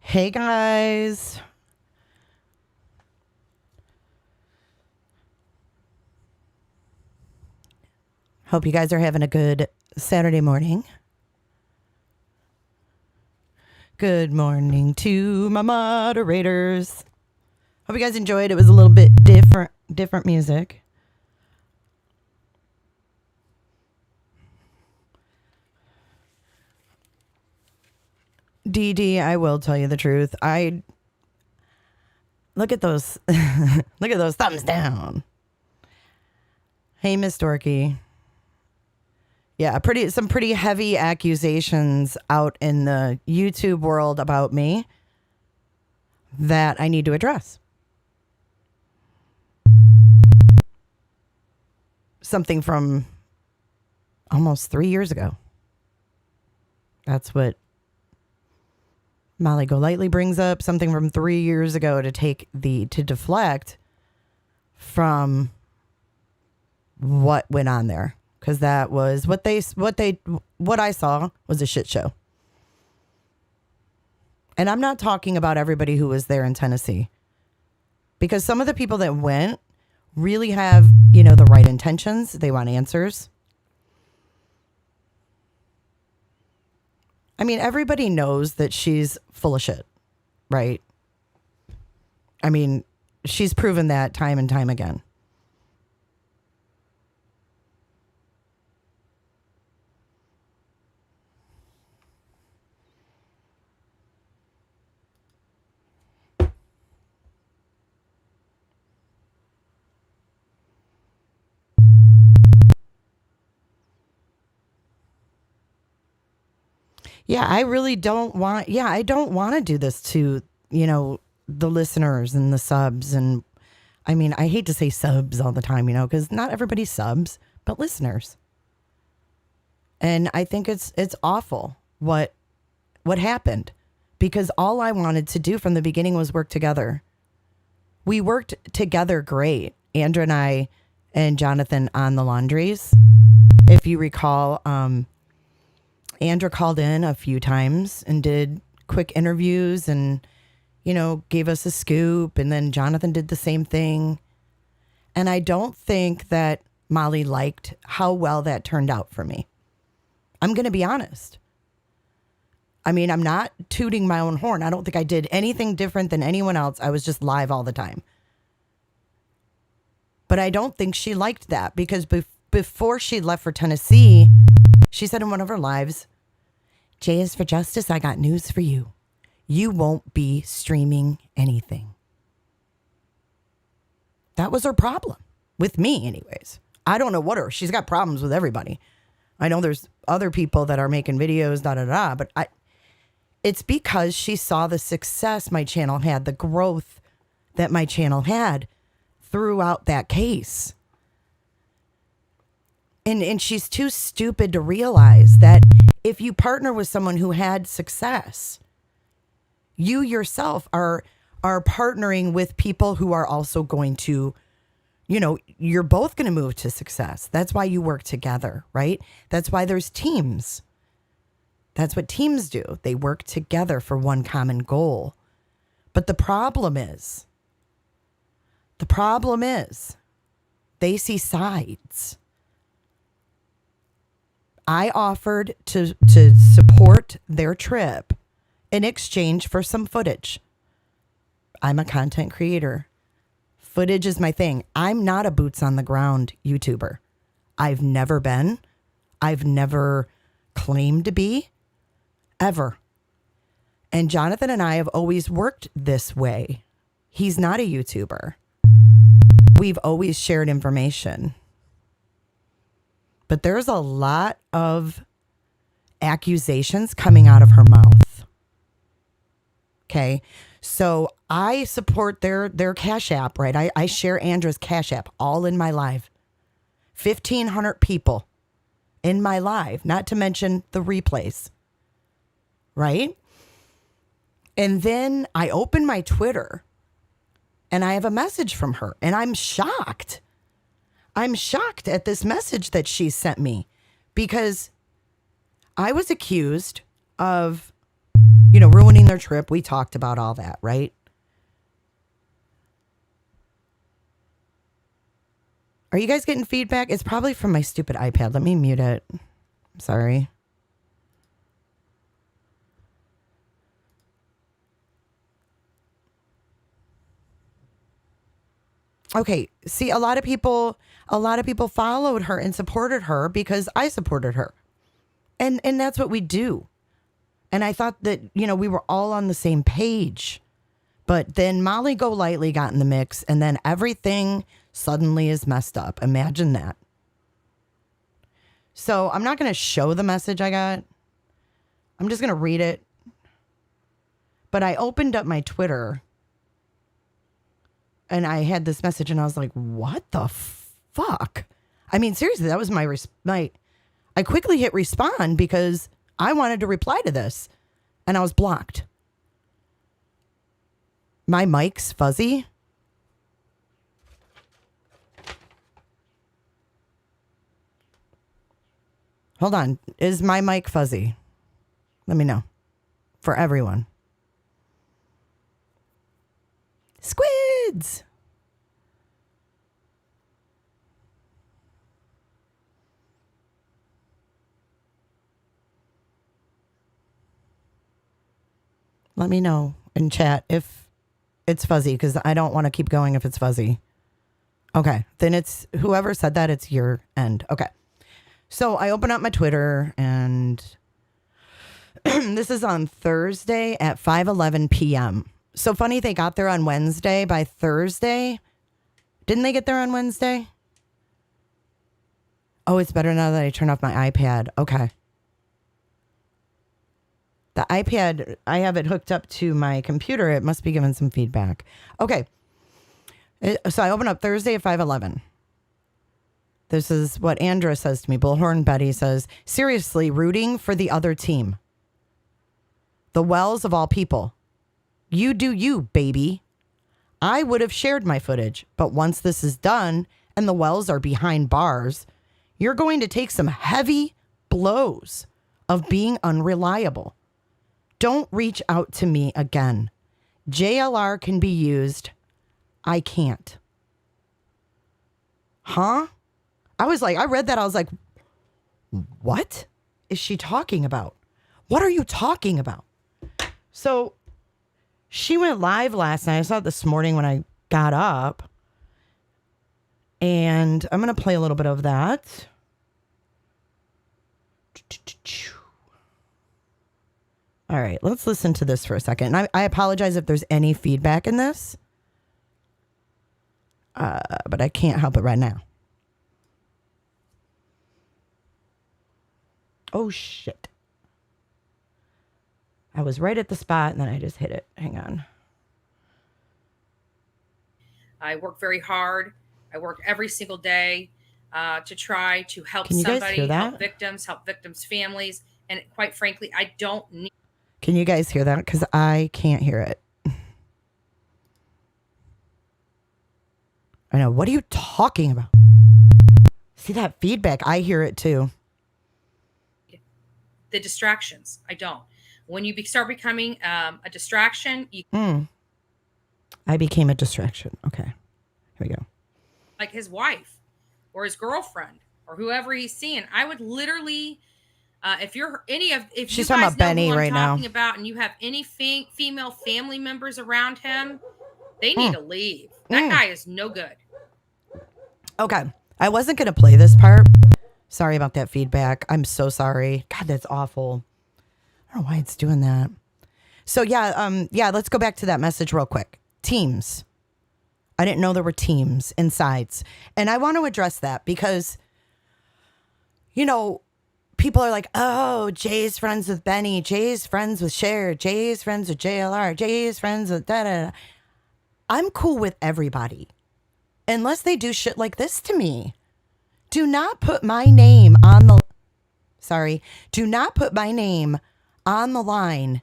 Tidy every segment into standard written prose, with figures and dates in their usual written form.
Hey guys. Hope you guys are having a good Saturday morning. Good morning to my moderators. Hope you guys enjoyed. It was a little bit different music. DD, I will tell you the truth. I look at those look at those thumbs down. Hey, Miss Dorky. Yeah, some pretty heavy accusations out in the YouTube world about me that I need to address. Something from almost 3 years ago. That's what Molly Golightly brings up, something from 3 years ago to deflect from what went on there. Because that was what I saw was a shit show. And I'm not talking about everybody who was there in Tennessee. Because some of the people that went really have, the right intentions. They want answers. I mean, everybody knows that she's full of shit, right? I mean, she's proven that time and time again. Yeah, I really don't want, I don't want to do this to, the listeners and the subs. And I mean, I hate to say subs all the time, because not everybody subs, but listeners. And I think it's awful what happened, because all I wanted to do from the beginning was work together. We worked together great, Andrea and I and Jonathan, on the laundries. If you recall, Andrea called in a few times and did quick interviews and, gave us a scoop. And then Jonathan did the same thing. And I don't think that Molly liked how well that turned out for me. I'm going to be honest. I mean, I'm not tooting my own horn. I don't think I did anything different than anyone else. I was just live all the time. But I don't think she liked that, because before she left for Tennessee, she said in one of her lives, "J is for justice. I got news for you. You won't be streaming anything." That was her problem. With me, anyways. I don't know she's got problems with everybody. I know there's other people that are making videos, but it's because she saw the success my channel had, the growth that my channel had throughout that case. And she's too stupid to realize that if you partner with someone who had success, you yourself are partnering with people who are also going to, you're both going to move to success. That's why you work together, right? That's why there's teams. That's what teams do. They work together for one common goal. But the problem is they see sides. I offered to support their trip in exchange for some footage. I'm a content creator. Footage is my thing. I'm not a boots on the ground YouTuber. I've never been. I've never claimed to be, ever. And Jonathan and I have always worked this way. He's not a YouTuber. We've always shared information. But there's a lot of accusations coming out of her mouth. Okay. So I support their Cash App, right? I share Andrea's Cash App all in my live. 1,500 people in my live, not to mention the replays. Right? And then I open my Twitter and I have a message from her, and I'm shocked. I'm shocked at this message that she sent me, because I was accused of ruining their trip. We talked about all that, right? Are you guys getting feedback? It's probably from my stupid iPad. Let me mute it. I'm sorry. Okay, see, a lot of people followed her and supported her because I supported her. And that's what we do. And I thought that, we were all on the same page. But then Molly Golightly got in the mix, and then everything suddenly is messed up. Imagine that. So I'm not going to show the message I got. I'm just going to read it. But I opened up my Twitter, and I had this message, and I was like, what the fuck? I mean, seriously, that was my I quickly hit respond because I wanted to reply to this, and I was blocked. My mic's fuzzy. Hold on. Is my mic fuzzy? Let me know. For everyone. Squids! Let me know in chat if it's fuzzy, because I don't want to keep going if it's fuzzy. Okay, then it's whoever said that, it's your end. Okay. So I open up my Twitter, and this is on Thursday at 5:11 p.m. So funny, they got there on Wednesday. By Thursday, didn't they get there on Wednesday? Oh, it's better now that I turn off my iPad. Okay. The iPad, I have it hooked up to my computer. It must be giving some feedback. Okay. So I open up Thursday at 5:11. This is what Andra says to me. Bullhorn Betty says, seriously, rooting for the other team. The Wells of all people. You do you, baby. I would have shared my footage, but once this is done and the Wells are behind bars, you're going to take some heavy blows of being unreliable. Don't reach out to me again. JLR can be used. I can't. Huh? I was like, I read that. I was like, what is she talking about? What are you talking about? So she went live last night. I saw it this morning when I got up. And I'm going to play a little bit of that. All right, let's listen to this for a second. And I apologize if there's any feedback in this. But I can't help it right now. Oh, shit. I was right at the spot, and then I just hit it. Hang on. I work very hard. I work every single day to try to help somebody, help victims' families. And quite frankly, I don't need... Can you guys hear that? Because I can't hear it. I know. What are you talking about? See that feedback? I hear it too. The distractions. I don't. When you start becoming a distraction, you... I became a distraction. Okay. Here we go. Like his wife or his girlfriend or whoever he's seeing. I would literally... if she's talking about Benny right now, talking about, and you have any female family members around him, they need to leave. That guy is no good. Okay, I wasn't gonna play this part. Sorry about that feedback. I'm so sorry. God, that's awful. I don't know why it's doing that. So yeah, let's go back to that message real quick. Teams. I didn't know there were teams and sides, and I want to address that because, people are like, oh, Jay's friends with Benny. Jay's friends with Cher. Jay's friends with JLR. Jay's friends with da-da-da. I'm cool with everybody. Unless they do shit like this to me. Do not put my name on the... Sorry. Do not put my name on the line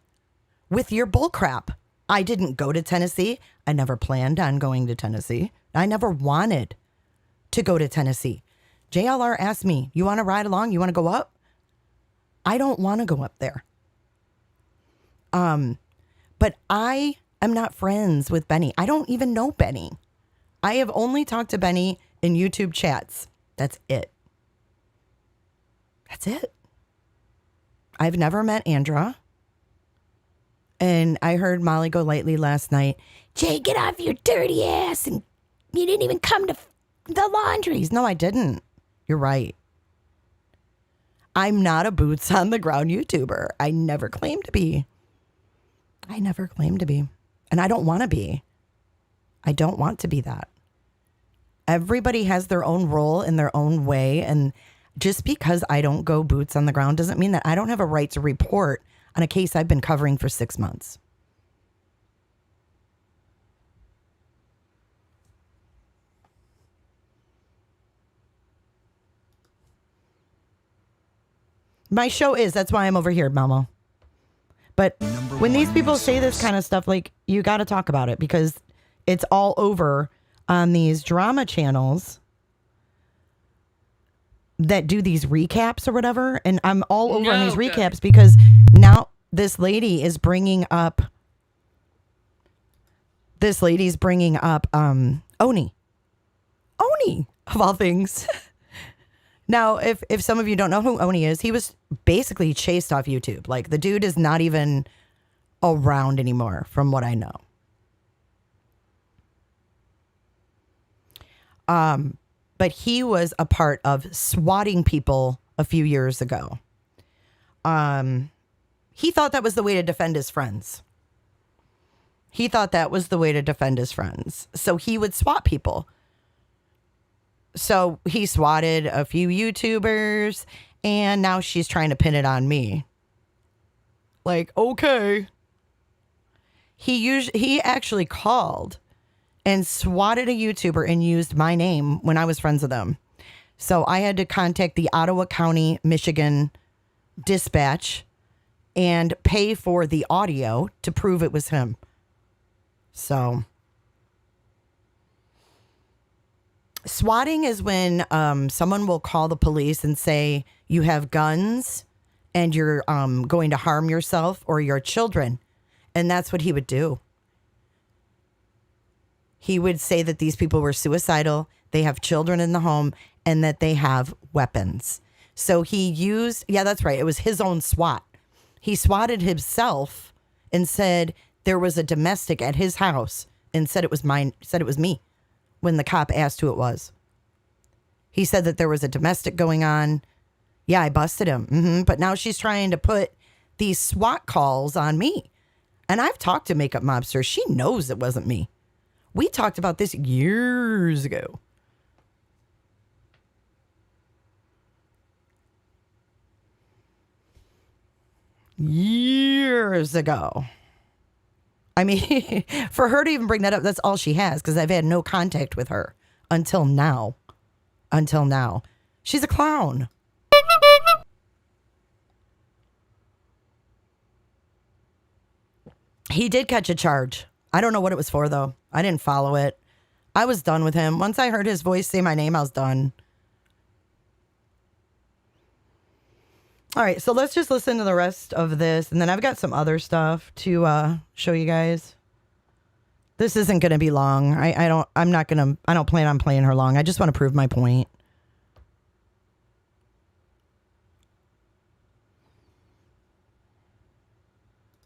with your bullcrap. I didn't go to Tennessee. I never planned on going to Tennessee. I never wanted to go to Tennessee. JLR asked me, you want to ride along? You want to go up? I don't want to go up there. But I am not friends with Benny. I don't even know Benny. I have only talked to Benny in YouTube chats. That's it. That's it. I've never met Andra. And I heard Molly Golightly last night. Jay, get off your dirty ass. And you didn't even come to the laundries. No, I didn't. You're right. I'm not a boots on the ground YouTuber. I never claimed to be. And I don't want to be. I don't want to be that. Everybody has their own role in their own way. And just because I don't go boots on the ground doesn't mean that I don't have a right to report on a case I've been covering for 6 months. My show is, that's why I'm over here, Mama. But when these people say this kind of stuff, like, you got to talk about it because it's all over on these drama channels that do these recaps or whatever. And I'm all over on these recaps because now this lady is bringing up Oni of all things. Now, if some of you don't know who Oni is, he was basically chased off YouTube. Like, the dude is not even around anymore, from what I know. But he was a part of swatting people a few years ago. He thought that was the way to defend his friends. So he would swat people. So he swatted a few YouTubers, and now she's trying to pin it on me. Like, okay. He actually called and swatted a YouTuber and used my name when I was friends with them. So I had to contact the Ottawa County, Michigan dispatch and pay for the audio to prove it was him. So swatting is when someone will call the police and say you have guns and you're going to harm yourself or your children. And that's what he would do. He would say that these people were suicidal, they have children in the home, and that they have weapons. So he used, yeah, that's right. It was his own SWAT. He swatted himself and said there was a domestic at his house and said it was me when the cop asked who it was. He said that there was a domestic going on. Yeah, I busted him. But now she's trying to put these SWAT calls on me. And I've talked to Makeup Mobster. She knows it wasn't me. We talked about this years ago. I mean, for her to even bring that up, that's all she has, because I've had no contact with her until now. She's a clown. He did catch a charge. I don't know what it was for, though. I didn't follow it. I was done with him. Once I heard his voice say my name, I was done. All right, so let's just listen to the rest of this, and then I've got some other stuff to show you guys. This isn't going to be long. I don't plan on playing her long. I just want to prove my point.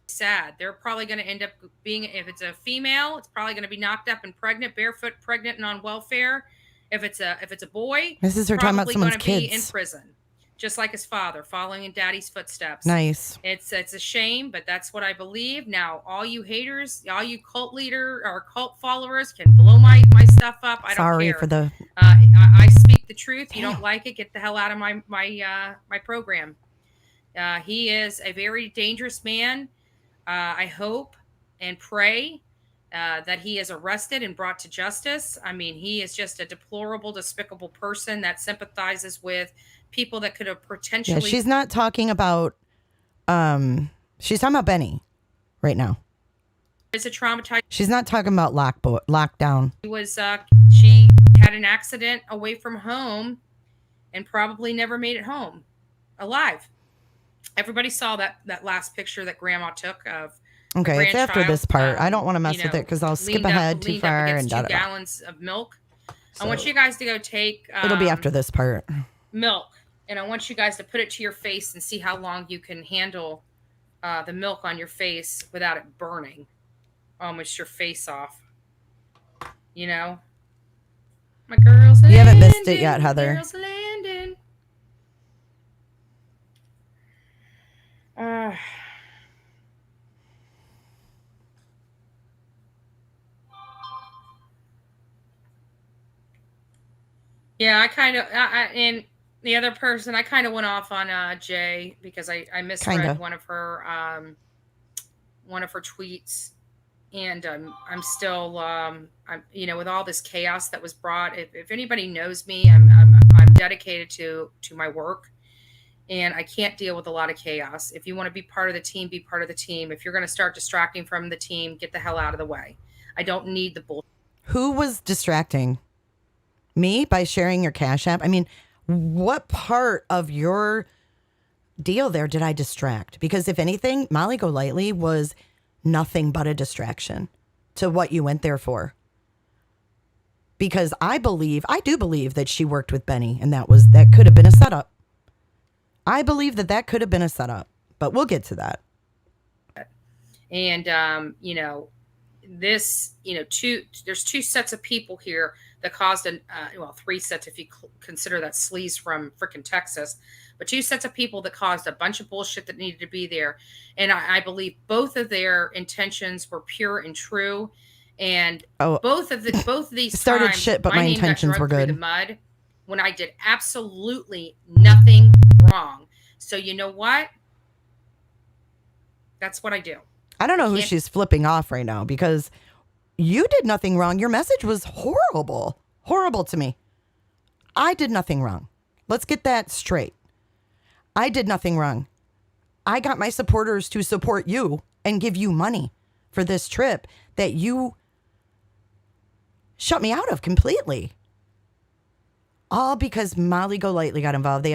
Sad. They're probably going to end up being, if it's a female, it's probably going to be knocked up and pregnant, barefoot, pregnant, and on welfare. If it's a boy, this is her talking about someone's kids. Be in prison, just like his father, following in daddy's footsteps. Nice. It's a shame, but that's what I believe. Now, all you haters, all you cult leader or cult followers can blow my stuff up. I don't care. Sorry for the. I speak the truth. You don't like it? Get the hell out of my program. He is a very dangerous man. I hope and pray that he is arrested and brought to justice. I mean, he is just a deplorable, despicable person that sympathizes with people that could have potentially. Yeah, she's not talking about. She's talking about Benny right now. It's a traumatized. She's not talking about lockdown. She had an accident away from home, and probably never made it home alive. Everybody saw that last picture that Grandma took of Okay, it's after this part. I don't want to mess with it because I'll skip ahead too far and leaned up against 2 gallons of milk. I want you guys to go take. It'll be after this part. Milk, and I want you guys to put it to your face and see how long you can handle the milk on your face without it burning almost your face off. You know, my girls. You haven't missed it yet, Heather. Girls landing. Yeah, I kind of, and the other person, I kind of went off on Jay because I misread one of her tweets, and I'm still, with all this chaos that was brought. If anybody knows me, I'm dedicated to my work, and I can't deal with a lot of chaos. If you want to be part of the team, be part of the team. If you're going to start distracting from the team, get the hell out of the way. I don't need the bullshit. Who was distracting? Me by sharing your Cash App? I mean, what part of your deal there did I distract? Because if anything, Molly Golightly was nothing but a distraction to what you went there for. Because I do believe that she worked with Benny, and that could have been a setup. I believe that could have been a setup, but we'll get to that. And there's 2 sets of people here that caused 3 sets if you consider that sleaze from frickin' Texas, but 2 sets of people that caused a bunch of bullshit that needed to be there. And I believe both of their intentions were pure and true. And both of these started times, shit, but my intentions were good. The mud when I did absolutely nothing wrong. So you know what? That's what I do. I don't know who she's flipping off right now because you did nothing wrong. Your message was horrible. Horrible to me. I did nothing wrong. Let's get that straight. I did nothing wrong. I got my supporters to support you and give you money for this trip that you shut me out of completely. All because Molly Golightly got involved.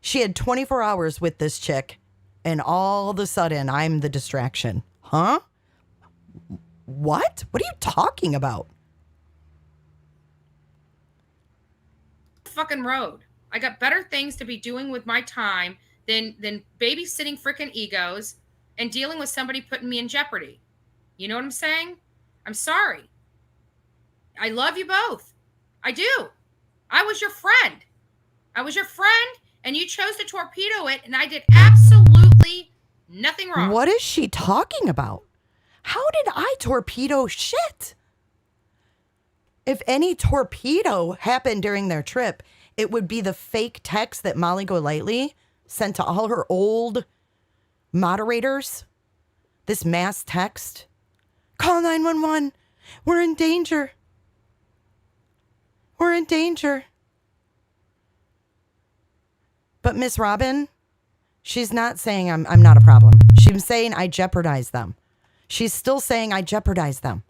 She had 24 hours with this chick, and all of a sudden I'm the distraction. Huh? What? What are you talking about? Fucking road. I got better things to be doing with my time than babysitting freaking egos and dealing with somebody putting me in jeopardy. You know what I'm saying? I'm sorry. I love you both. I do. I was your friend. And you chose to torpedo it, and I did absolutely nothing wrong. What is she talking about? How did I torpedo shit? If any torpedo happened during their trip, it would be the fake text that Molly Golightly sent to all her old moderators. This mass text. Call 911. We're in danger. We're in danger. But Miss Robin, she's not saying I'm not a problem. She's saying I jeopardize them. She's still saying I jeopardize them.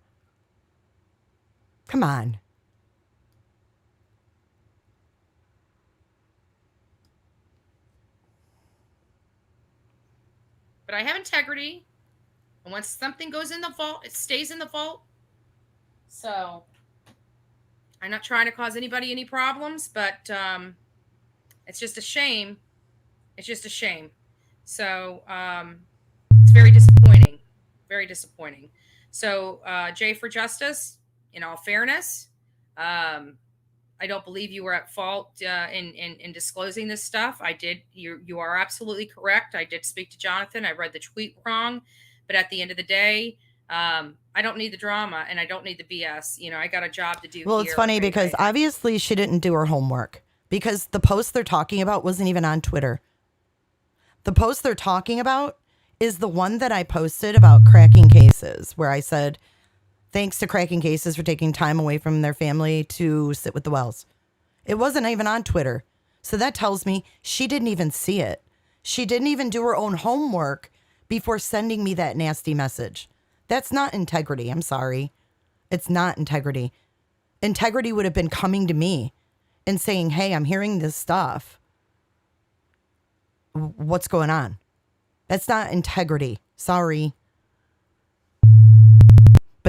Come on. But I have integrity. And once something goes in the vault, it stays in the vault. So I'm not trying to cause anybody any problems, but it's just a shame. It's just a shame. So it's very disappointing. Very disappointing. So Jay for Justice, in all fairness, I don't believe you were at fault in disclosing this stuff. I did. You are absolutely correct. I did speak to Jonathan. I read the tweet wrong. But at the end of the day, I don't need the drama and I don't need the BS. You know, I got a job to do. Well, it's funny because obviously she didn't do her homework because the post they're talking about wasn't even on Twitter. The post they're talking about is the one that I posted about cracking cases, where I said, thanks to cracking cases for taking time away from their family to sit with the Wells. It wasn't even on Twitter. So that tells me she didn't even see it. She didn't even do her own homework before sending me that nasty message. That's not integrity. I'm sorry. It's not integrity. Integrity would have been coming to me and saying, hey, I'm hearing this stuff. What's going on? That's not integrity. Sorry.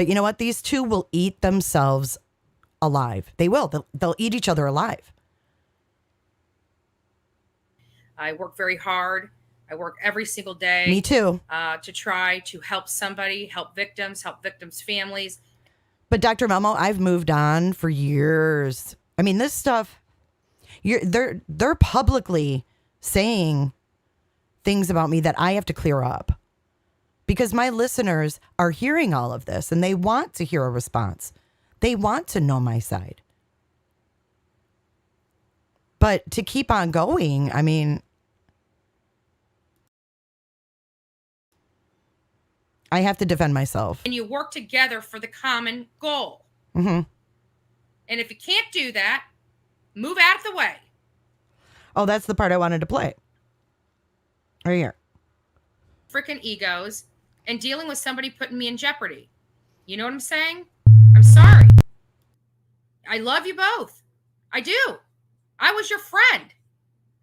But you know what? These two will eat themselves alive. They will. They'll eat each other alive. I work very hard. I work every single day. Me too. To try to help somebody, help victims' families. But Dr. Melmo, I've moved on for years. I mean, this stuff, they're publicly saying things about me that I have to clear up because my listeners are hearing all of this and they want to hear a response. They want to know my side. But to keep on going, I mean, I have to defend myself. And you work together for the common goal. Mm-hmm. And if you can't do that, move out of the way. Oh, that's the part I wanted to play. Right here. Freaking egos and dealing with somebody putting me in jeopardy. You know what I'm saying? I'm sorry. I love you both. I do. I was your friend.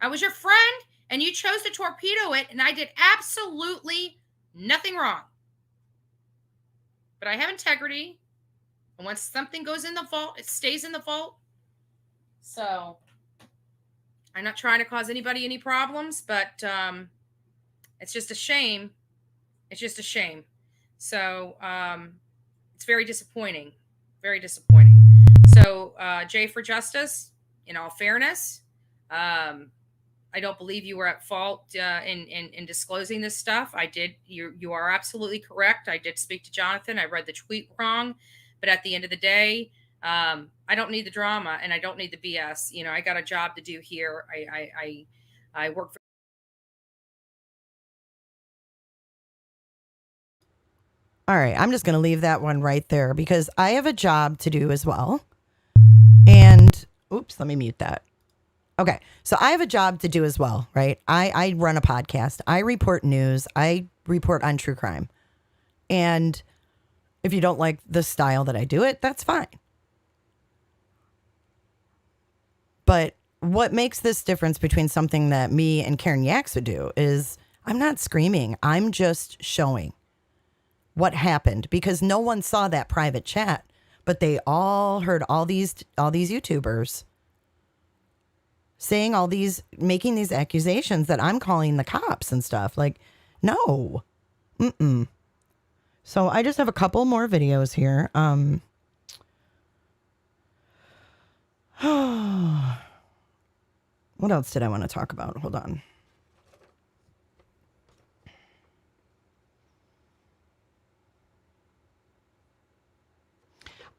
And you chose to torpedo it, and I did absolutely nothing wrong. But I have integrity. And once something goes in the vault, it stays in the vault. So I'm not trying to cause anybody any problems, but it's just a shame. It's just a shame. So it's very disappointing. Very disappointing. So Jay for Justice, in all fairness, I don't believe you were at fault in disclosing this stuff. I did. You are absolutely correct. I did speak to Jonathan. I read the tweet wrong. But at the end of the day, I don't need the drama and I don't need the BS. You know, I got a job to do here. I work for. All right. I'm just going to leave that one right there because I have a job to do as well. And oops, let me mute that. Okay. So I have a job to do as well, right? I run a podcast. I report news. I report on true crime. And if you don't like the style that I do it, that's fine. But what makes this difference between something that me and Karen Yaks would do is I'm not screaming. I'm just showing what happened because no one saw that private chat, but they all heard all these YouTubers saying making these accusations that I'm calling the cops and stuff. Like, no. Mm-mm. So I just have a couple more videos here. What else did I want to talk about? Hold on.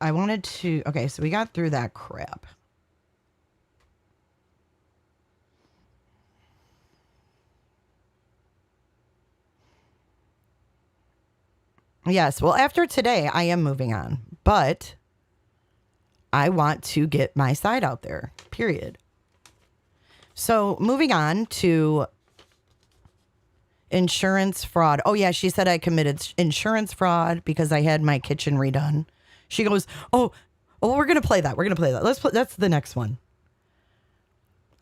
I wanted to, okay, so we got through that crap. Yes, well, after today, I am moving on, but I want to get my side out there, period. So moving on to insurance fraud. Oh, yeah, she said I committed insurance fraud because I had my kitchen redone. She goes, oh, we're going to play that. We're going to play that. That's the next one.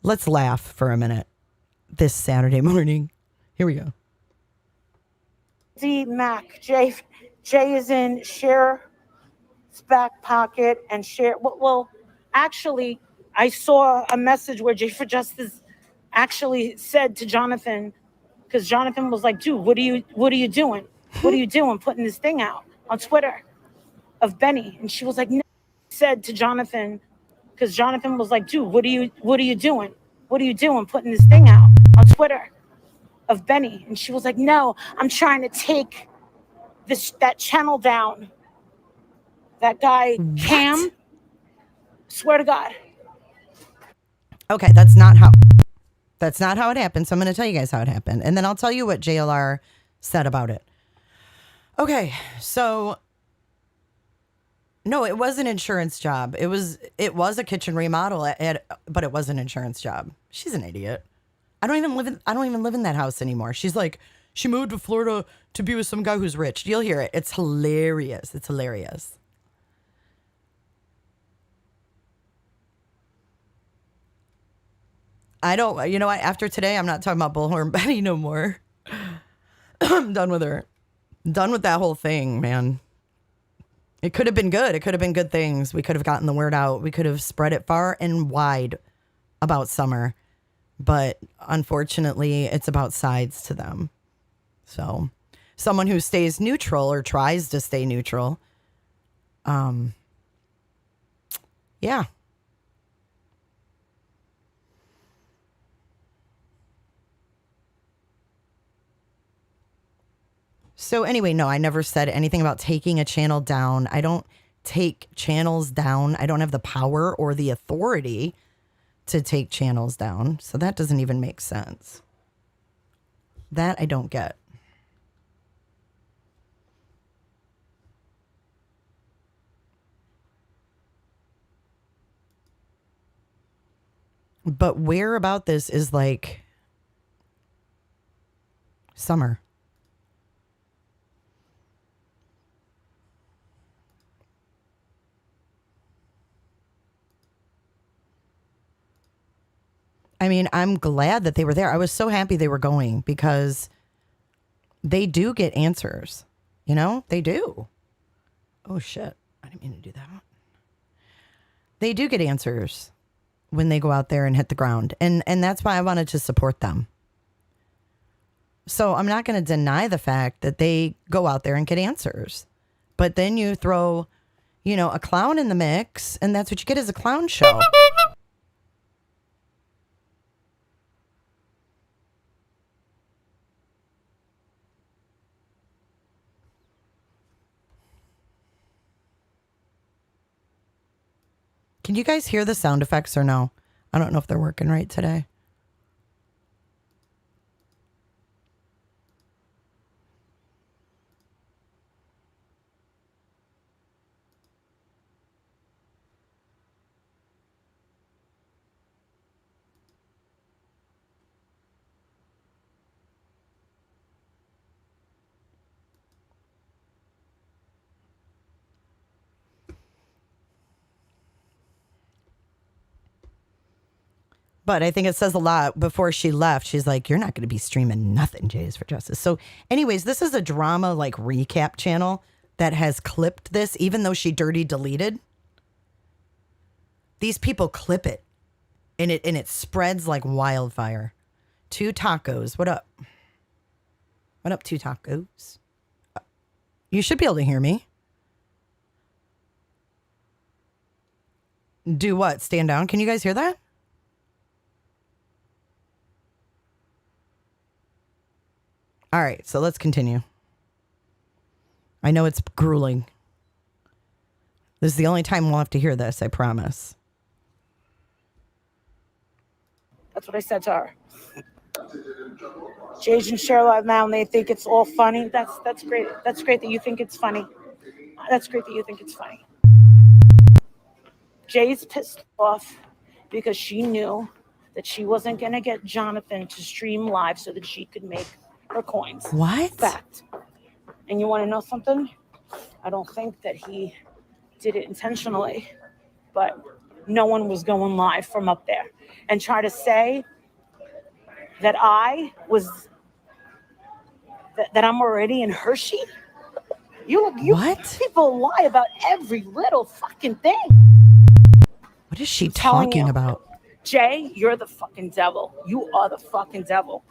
Let's laugh for a minute this Saturday morning. Here we go. D Mac, Jay is in Cher's back pocket and Cher. Well, actually, I saw a message where Jay for Justice actually said to Jonathan, because Jonathan was like, dude, what are you doing? What are you doing putting this thing out on Twitter of Benny? And she was like, no. Said to Jonathan, because Jonathan was like, dude, what are you doing? What are you doing putting this thing out on Twitter of Benny? And she was like, no, I'm trying to take that channel down. That guy, what? Cam, swear to God. Okay, that's not how it happened. So I'm going to tell you guys how it happened. And then I'll tell you what JLR said about it. Okay, so no, it was an insurance job. It was a kitchen remodel, but it was an insurance job. She's an idiot. I don't even live in that house anymore. She's like, she moved to Florida to be with some guy who's rich. You'll hear it. It's hilarious. It's hilarious. You know what? After today, I'm not talking about Bullhorn Betty no more. I'm done with her. Done with that whole thing, man. It could have been good. It could have been good things. We could have gotten the word out. We could have spread it far and wide about Summer. But unfortunately, it's about sides to them. So someone who stays neutral or tries to stay neutral. Yeah. So anyway, no, I never said anything about taking a channel down. I don't take channels down. I don't have the power or the authority to take channels down. So that doesn't even make sense. That I don't get. But where about this is like Summer. I mean, I'm glad that they were there. I was so happy they were going because they do get answers. You know, they do. Oh, shit. I didn't mean to do that. They do get answers when they go out there and hit the ground. And that's why I wanted to support them. So I'm not going to deny the fact that they go out there and get answers. But then you throw, you know, a clown in the mix, and that's what you get is a clown show. Can you guys hear the sound effects or no? I don't know if they're working right today. But I think it says a lot. Before she left, she's like, you're not going to be streaming nothing, Jays for Justice. So anyways, this is a drama like recap channel that has clipped this, even though she dirty deleted. These people clip it and it spreads like wildfire. Two Tacos. What up? What up, Two Tacos? You should be able to hear me. Do what? Stand down? Can you guys hear that? All right, so let's continue. I know it's grueling. This is the only time we'll have to hear this, I promise. That's what I said to her. Jage and Cheryl are now, and they think it's all funny. That's great. That's great that you think it's funny. That's great that you think it's funny. Jay's pissed off because she knew that she wasn't going to get Jonathan to stream live so that she could make her coins. What? Fact. And you want to know something? I don't think that he did it intentionally, but no one was going live from up there. And try to say that that I'm already in Hershey? You What? People lie about every little fucking thing. What is she telling talking you. about? Jay, you're the fucking devil. You are the fucking devil.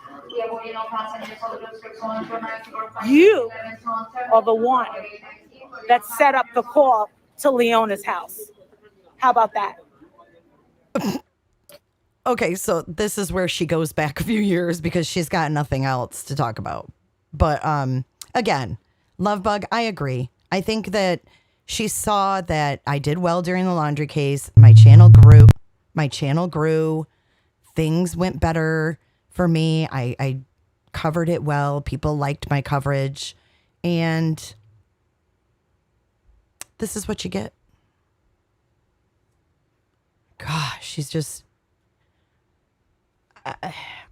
You are the one that set up the call to Leona's house. How about that? Okay, so this is where she goes back a few years because she's got nothing else to talk about. But again, Lovebug, I agree. I think that she saw that I did well during the laundry case. My channel grew. Things went better for me. I covered it well. People liked my coverage. And this is what you get. Gosh, she's just...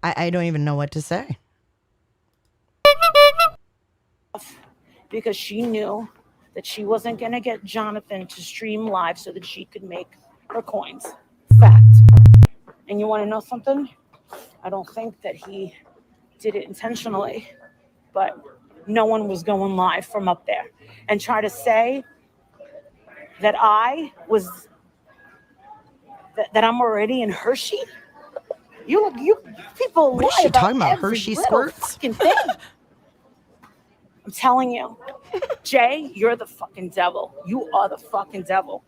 I don't even know what to say. Because she knew that she wasn't going to get Jonathan to stream live so that she could make her coins. Fact. And you want to know something? I don't think that he did it intentionally, but no one was going live from up there. And try to say that I'm already in Hershey? You people What is lie she about talking about? every Hershey little squirts? fucking thing. I'm telling you, Jay, you're the fucking devil. You are the fucking devil.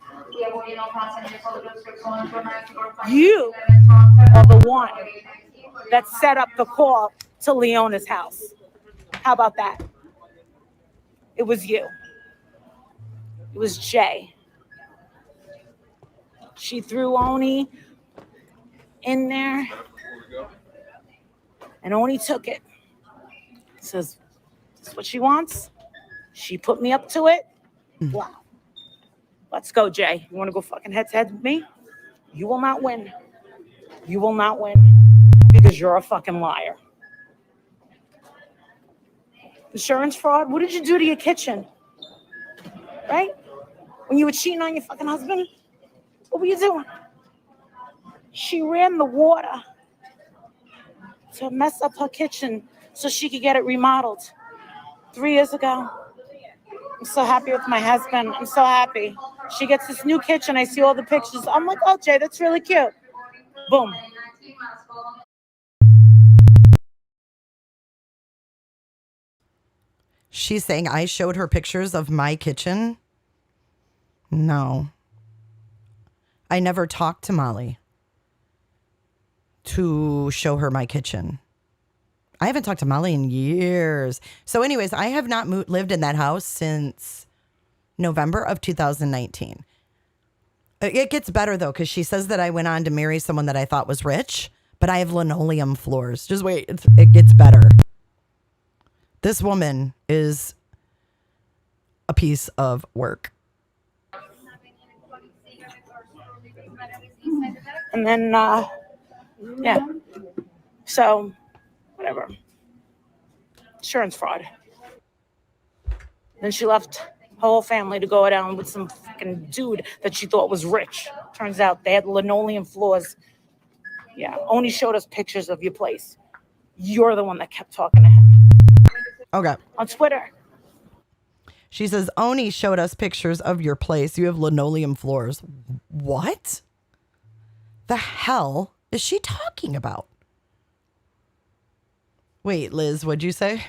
You are the one that set up the call to Leona's house. How about that? It was you. It was Jay. She threw Oni in there, and Oni took it. Says, this is what she wants. She put me up to it. Wow. Let's go, Jay. You want to go fucking head to head with me? You will not win. You will not win because you're a fucking liar. Insurance fraud? What did you do to your kitchen? Right? When you were cheating on your fucking husband? What were you doing? She ran the water to mess up her kitchen so she could get it remodeled 3 years ago. I'm so happy with my husband. I'm so happy. She gets this new kitchen. I see all the pictures. I'm like, oh, Jay, that's really cute. Boom. She's saying I showed her pictures of my kitchen. No. I never talked to Molly to show her my kitchen. I haven't talked to Molly in years. So anyways, I have not lived in that house since November of 2019. It gets better though, because she says that I went on to marry someone that I thought was rich, but I have linoleum floors. Just wait, it gets better. This woman is a piece of work. And then, yeah. So, whatever. Insurance fraud. Then she left her whole family to go down with some fucking dude that she thought was rich. Turns out they had linoleum floors. Yeah, Oni showed us pictures of your place. You're the one that kept talking to him. Okay. On Twitter. She says, Oni showed us pictures of your place. You have linoleum floors. What the hell is she talking about? Wait, Liz, what'd you say?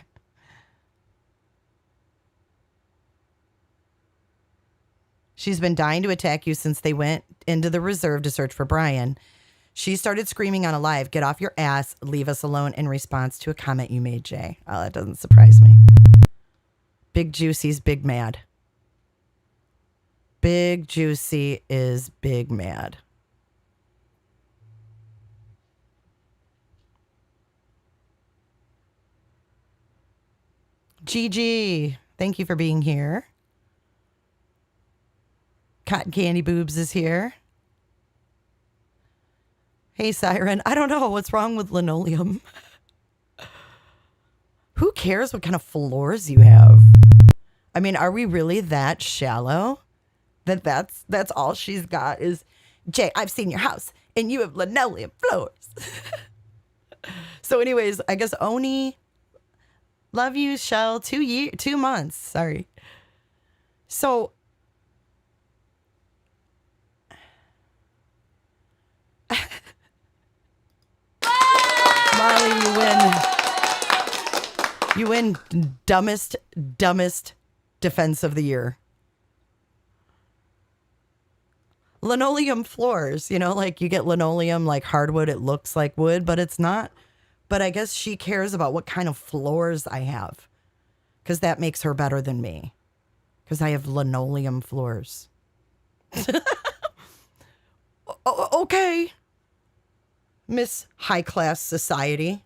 She's been dying to attack you since they went into the reserve to search for Brian. She started screaming on a live, get off your ass, leave us alone, in response to a comment you made, Jay. Oh, that doesn't surprise me. Big Juicy's big mad. Big Juicy is big mad. Gigi, thank you for being here. Cotton Candy Boobs is here. Hey, Siren. I don't know what's wrong with linoleum. Who cares what kind of floors you have? I mean, are we really that shallow that's all she's got is, Jay, I've seen your house and you have linoleum floors. So anyways, I guess Oni, love you, Shell, 2 months. Sorry. So Molly, you win. You win dumbest defense of the year. Linoleum floors, you know, like you get linoleum like hardwood, it looks like wood, but it's not. But I guess she cares about what kind of floors I have, because that makes her better than me, because I have linoleum floors. Okay, Miss High Class Society.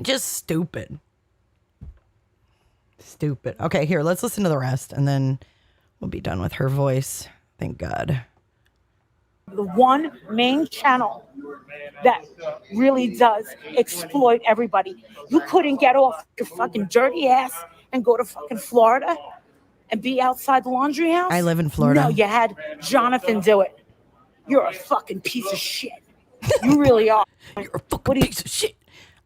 Just stupid. Stupid. Okay, here, let's listen to the rest and then we'll be done with her voice. Thank God. The one main channel that really does exploit everybody. You couldn't get off your fucking dirty ass and go to fucking Florida and be outside the laundry house. I live in Florida. No, you had Jonathan do it. You're a fucking piece of shit. You really are. You're a fucking piece of shit.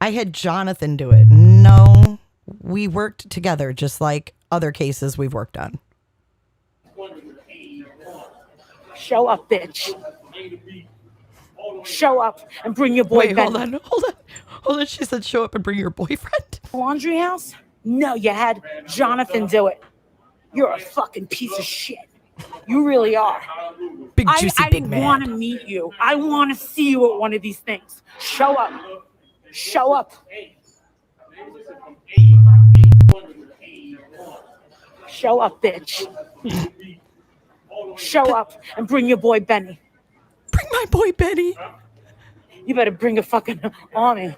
I had Jonathan do it. No, we worked together just like other cases we've worked on. Show up, bitch. Show up and bring your boy Wait, Benny. hold on. She said show up and bring your boyfriend. Laundry house? No, you had Jonathan do it. You're a fucking piece of shit. You really are. Big juicy I big man. want to meet you. I want to see you at one of these things. Show up. Show up. Show up, bitch. Show up and bring your boy Benny. Bring my boy Benny. You better bring a fucking army.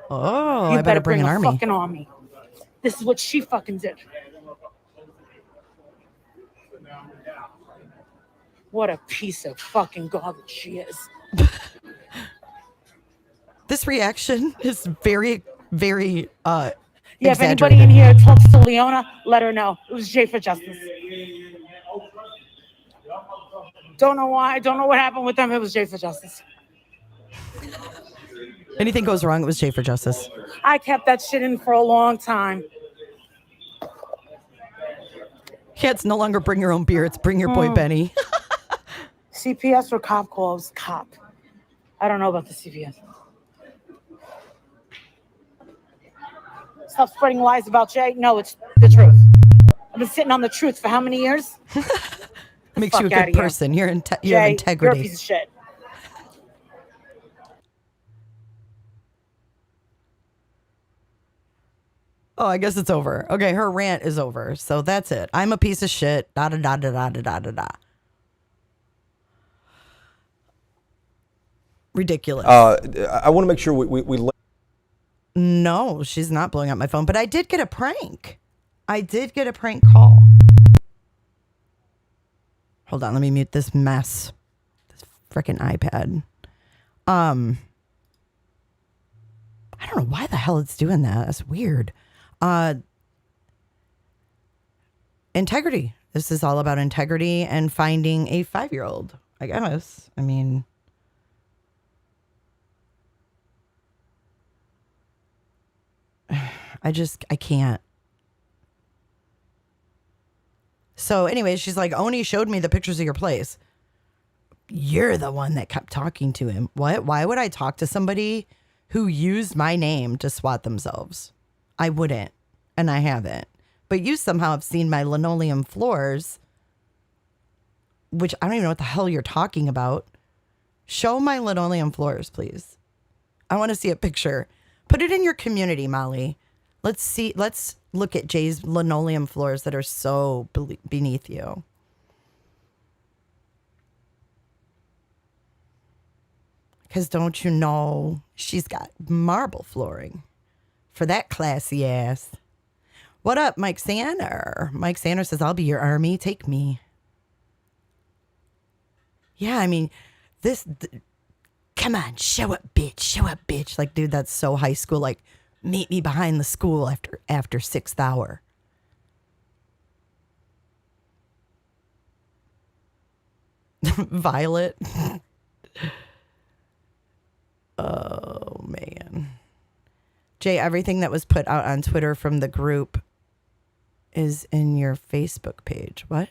Oh, You I better bring an a army. fucking army. This is what she fucking did. What a piece of fucking garbage she is. This reaction is very, very Yeah, if exaggerated. anybody in here talks to Leona, let her know. It was Jay for Justice. Don't know why. Don't know what happened with them. It was Jay for Justice. Anything goes wrong, it was Jay for Justice. I kept that shit in for a long time. Yeah, it's no longer bring your own beer, it's bring your boy Benny. CPS or cop calls? Cop. I don't know about the CPS. Stop spreading lies about Jay. No, it's the truth. I've been sitting on the truth for how many years? Makes you a fuck good outta here. person. You have Jay, integrity. you're a piece of shit. Oh, I guess it's over. Okay, her rant is over. So that's it. I'm a piece of shit. Da da da da da da da da. Ridiculous. I want to make sure we No, she's not blowing up my phone, but I did get a prank. I did get a prank call. Hold on, let me mute this mess. This freaking iPad. I don't know why the hell it's doing that. That's weird. Integrity. This is all about integrity and finding a 5-year-old, I guess. I mean, I can't. So anyways, she's like, Oni showed me the pictures of your place. You're the one that kept talking to him. What? Why would I talk to somebody who used my name to swat themselves? I wouldn't, and I haven't. But you somehow have seen my linoleum floors, which I don't even know what the hell you're talking about. Show my linoleum floors, please. I want to see a picture. Put it in your community, Molly. Let's see. Let's look at Jay's linoleum floors that are so beneath you. Because don't you know, she's got marble flooring for that classy ass. What up, Mike Sander? Mike Sander says, I'll be your army. Take me. Yeah, I mean, come on, show up, bitch. Show up, bitch. Like, dude, that's so high school. Like, meet me behind the school after 6th hour. Violet. Oh, man. Jay, everything that was put out on Twitter from the group is in your Facebook page. What?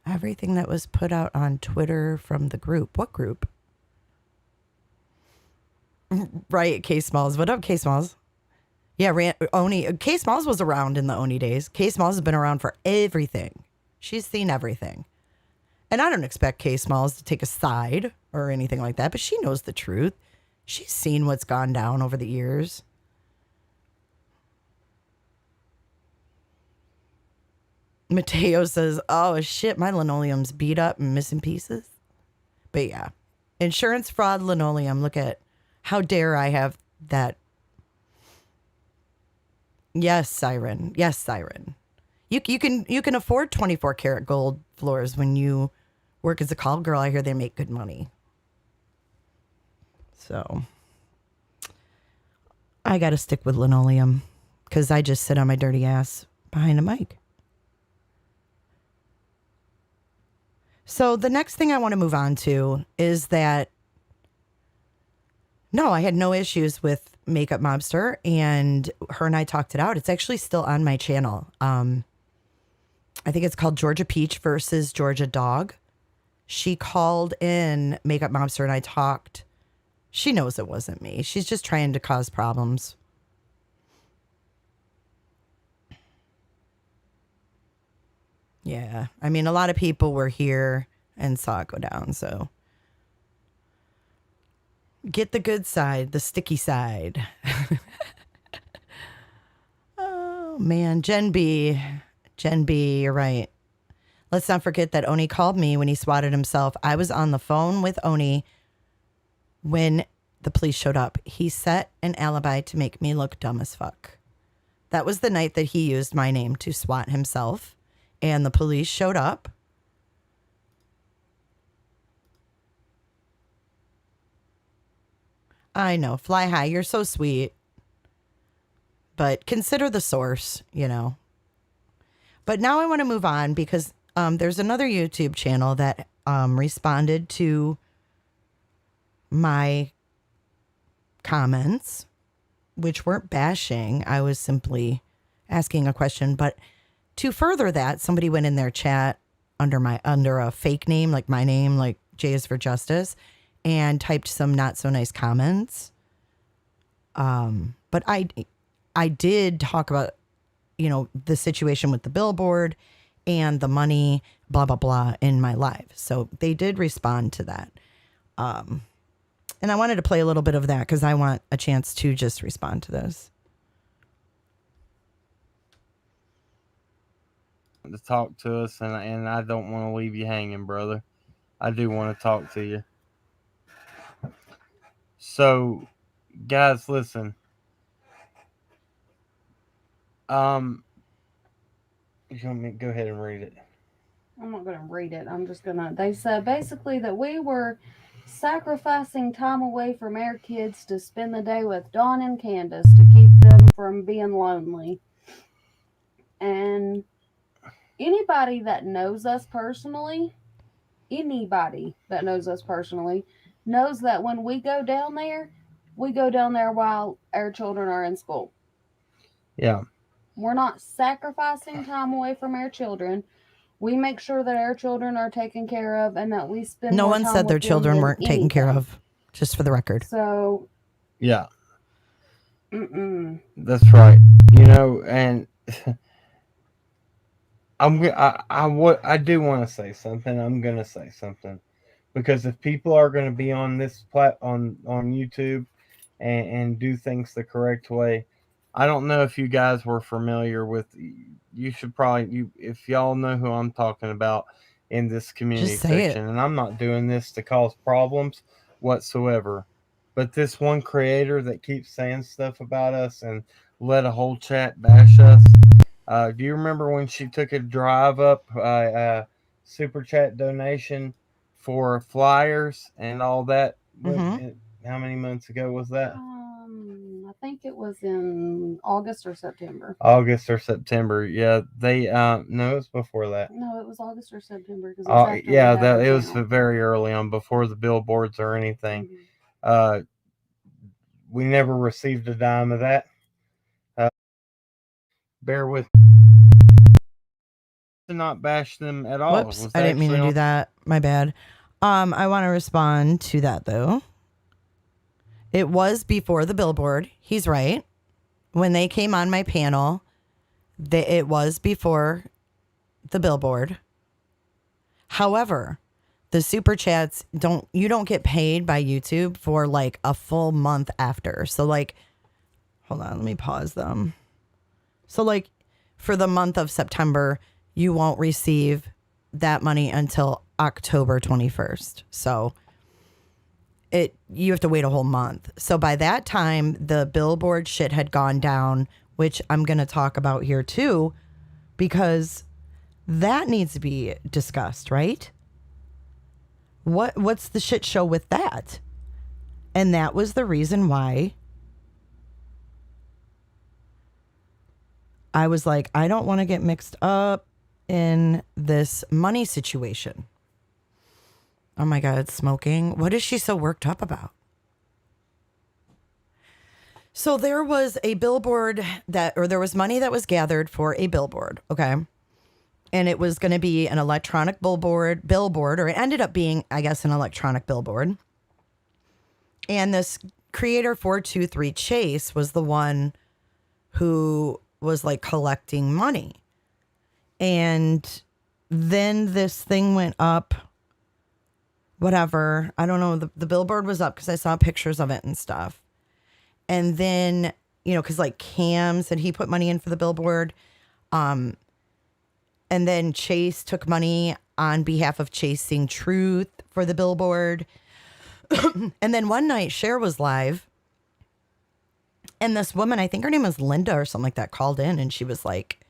Everything that was put out on Twitter from the group. What group? Right, K Smalls. What up, K Smalls? Yeah, Oni. K Smalls was around in the Oni days. K Smalls has been around for everything. She's seen everything. And I don't expect K Smalls to take a side or anything like that, but she knows the truth. She's seen what's gone down over the years. Mateo says, oh shit, my linoleum's beat up and missing pieces. But yeah, insurance fraud linoleum. Look at, how dare I have that. Yes, Siren. Yes, Siren. You can afford 24 karat gold floors when you work as a call girl. I hear they make good money. So I got to stick with linoleum because I just sit on my dirty ass behind a mic. So the next thing I want to move on to is that No, I had no issues with Makeup Mobster, and her and I talked it out. It's actually still on my channel. I think it's called Georgia Peach versus Georgia Dog. She called in Makeup Mobster and I talked. She knows it wasn't me. She's just trying to cause problems. Yeah. I mean, a lot of people were here and saw it go down, so get the good side, the sticky side. Oh, man. Jen B, you're right. Let's not forget that Oni called me when he swatted himself. I was on the phone with Oni when the police showed up. He set an alibi to make me look dumb as fuck. That was the night that he used my name to swat himself, and the police showed up. I know, fly high, you're so sweet. But consider the source, you know. But now I want to move on because there's another YouTube channel that responded to my comments, which weren't bashing. I was simply asking a question. But to further that, somebody went in their chat under a fake name, like my name, like J is for Justice, and typed some not so nice comments. But I did talk about, you know, the situation with the billboard and the money, blah, blah, blah, in my live. So they did respond to that. And I wanted to play a little bit of that because I want a chance to just respond to this. To talk to us, and I don't want to leave you hanging, brother. I do want to talk to you. So, guys, listen. You want me to go ahead and read it? I'm not going to read it. I'm just going to... They said basically that we were sacrificing time away from our kids to spend the day with Dawn and Candace to keep them from being lonely. And anybody that knows us personally knows that when we go down there while our children are in school. Yeah. We're not sacrificing time away from our children. We make sure that our children are taken care of and that we spend No more one time said their with them children than weren't taken care anything. of, just for the record. So, Yeah. mm-mm. That's right. You know, and I do want to say something. I'm going to say something. Because if people are going to be on this on YouTube and do things the correct way, I don't know if you guys were familiar with. You should probably if y'all know who I'm talking about in this community Just say section. it. And I'm not doing this to cause problems whatsoever. But this one creator that keeps saying stuff about us and let a whole chat bash us. Do you remember when she took a drive up super chat donation for flyers and all that? How many months ago was that? I think it was in August or September. August or September. Yeah, they no, it was before that. No, it was August or September. It was very early on, before the billboards or anything. Mm-hmm. We never received a dime of that. Bear with me. To not bash them at all. Whoops, I didn't mean to do that. My bad. I want to respond to that though. It was before the billboard. He's right. When they came on my panel, it was before the billboard. However, the super chats you don't get paid by YouTube for like a full month after. So like, hold on, let me pause them. So like for the month of September, you won't receive that money until October 21st. So you have to wait a whole month. So by that time, the billboard shit had gone down, which I'm going to talk about here too, because that needs to be discussed, right? What's the shit show with that? And that was the reason why I was like, I don't want to get mixed up in this money situation. Oh my God, smoking. What is she so worked up about? So there was a billboard there was money that was gathered for a billboard, okay? And it was going to be an electronic billboard, or it ended up being, I guess, an electronic billboard. And this creator 423 Chase was the one who was like collecting money. And then this thing went up, whatever. I don't know. The billboard was up because I saw pictures of it and stuff. And then, because like Cam said he put money in for the billboard. And then Chase took money on behalf of Chasing Truth for the billboard. And then one night, Cher was live. And this woman, I think her name was Linda or something like that, called in and she was like,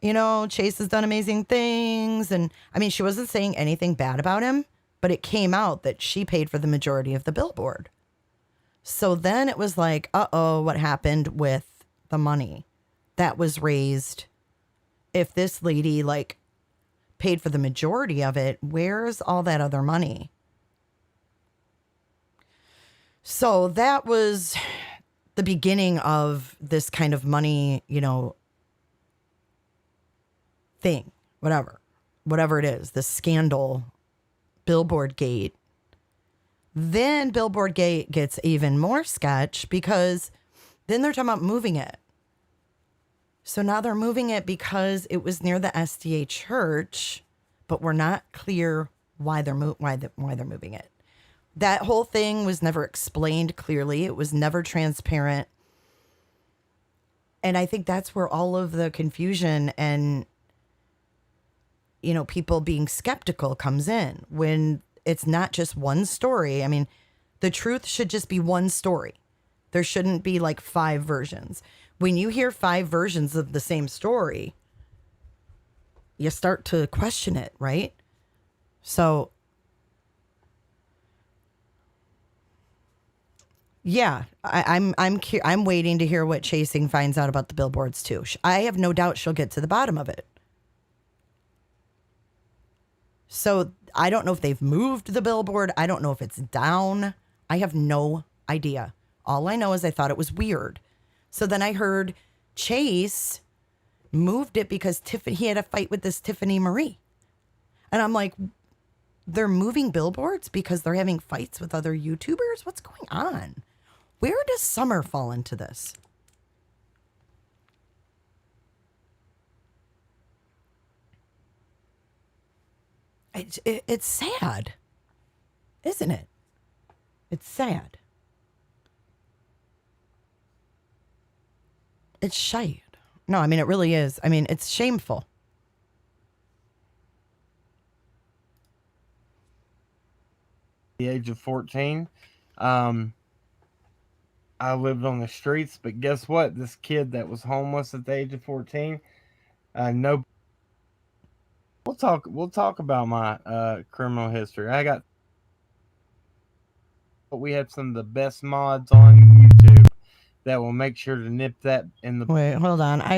Chase has done amazing things. And I mean, she wasn't saying anything bad about him, but it came out that she paid for the majority of the billboard. So then it was like, what happened with the money that was raised? If this lady like paid for the majority of it, where's all that other money? So that was the beginning of this kind of money, thing, whatever it is, the scandal, Billboard Gate. Then Billboard Gate gets even more sketch because then they're talking about moving it. So now they're moving it because it was near the SDA church, but we're not clear why they're moving it. That whole thing was never explained clearly. It was never transparent. And I think that's where all of the confusion and, people being skeptical comes in, when it's not just one story. I mean, the truth should just be one story. There shouldn't be like 5 versions. When you hear 5 versions of the same story, you start to question it, right? So, yeah, I'm waiting to hear what Chasing finds out about the billboards too. I have no doubt she'll get to the bottom of it. So I don't know if they've moved the billboard. I don't know if it's down. I have no idea. All I know is I thought it was weird. So then I heard Chase moved it because he had a fight with this Tiffany Marie. And I'm like, they're moving billboards because they're having fights with other YouTubers? What's going on? Where does Summer fall into this? It's sad, isn't it? It's sad. It's shite. No, I mean, it really is. I mean, it's shameful. The age of 14, I lived on the streets, but guess what? This kid that was homeless at the age of 14, no. We'll talk about my criminal history. We have some of the best mods on YouTube that will make sure to nip that in the. Wait, hold on. I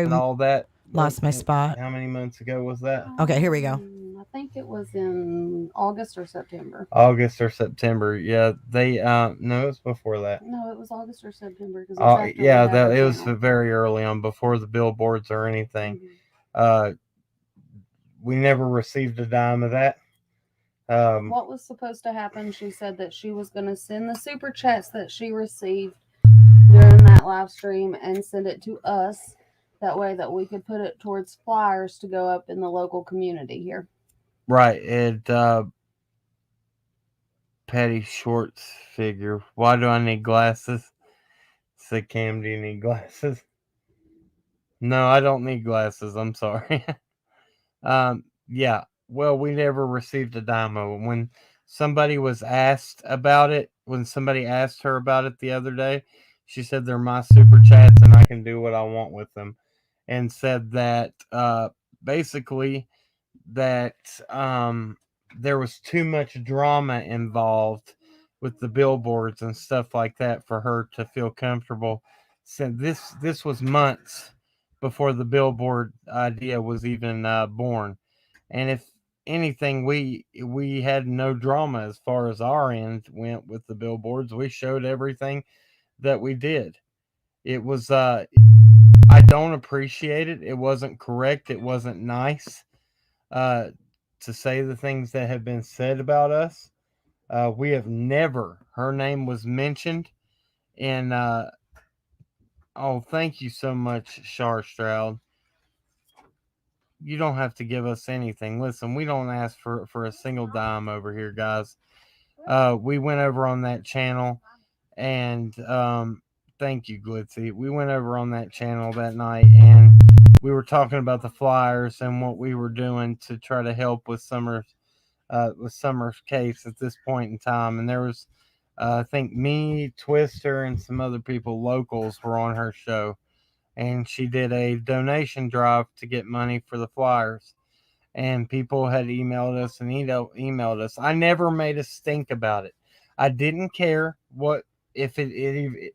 all that. Lost my spot. How many months ago was that? Okay, here we go. I think it was in August or September. August or September. Yeah, they no, it was before that. No, it was August or September. It was very early on, before the billboards or anything. Mm-hmm. We never received a dime of that. What was supposed to happen? She said that she was going to send the super chats that she received during that live stream and send it to us. That way that we could put it towards flyers to go up in the local community here. Right. Patty Shorts figure. Why do I need glasses? Said Cam, do you need glasses? No, I don't need glasses. I'm sorry. Yeah. Well, we never received a dime of it. When somebody was asked about it, when somebody asked her about it the other day, she said they're my super chats and I can do what I want with them. And said that basically that there was too much drama involved with the billboards and stuff like that for her to feel comfortable. So this was months before the billboard idea was even born. And if anything, we had no drama as far as our end went with the billboards. We showed everything that we did. It was I don't appreciate it. It wasn't correct. It wasn't nice to say the things that have been said about us. We have never, her name was mentioned. And oh, thank you so much, Char Stroud. You don't have to give us anything. Listen, we don't ask for a single dime over here, guys. We went over on that channel, and thank you, Glitzy. We went over on that channel that night, and we were talking about the flyers and what we were doing to try to help with Summer's case at this point in time. And there was, I think, me, Twister, and some other people, locals, were on her show, and she did a donation drive to get money for the flyers. And people had emailed us and emailed us. I never made a stink about it. I didn't care what if it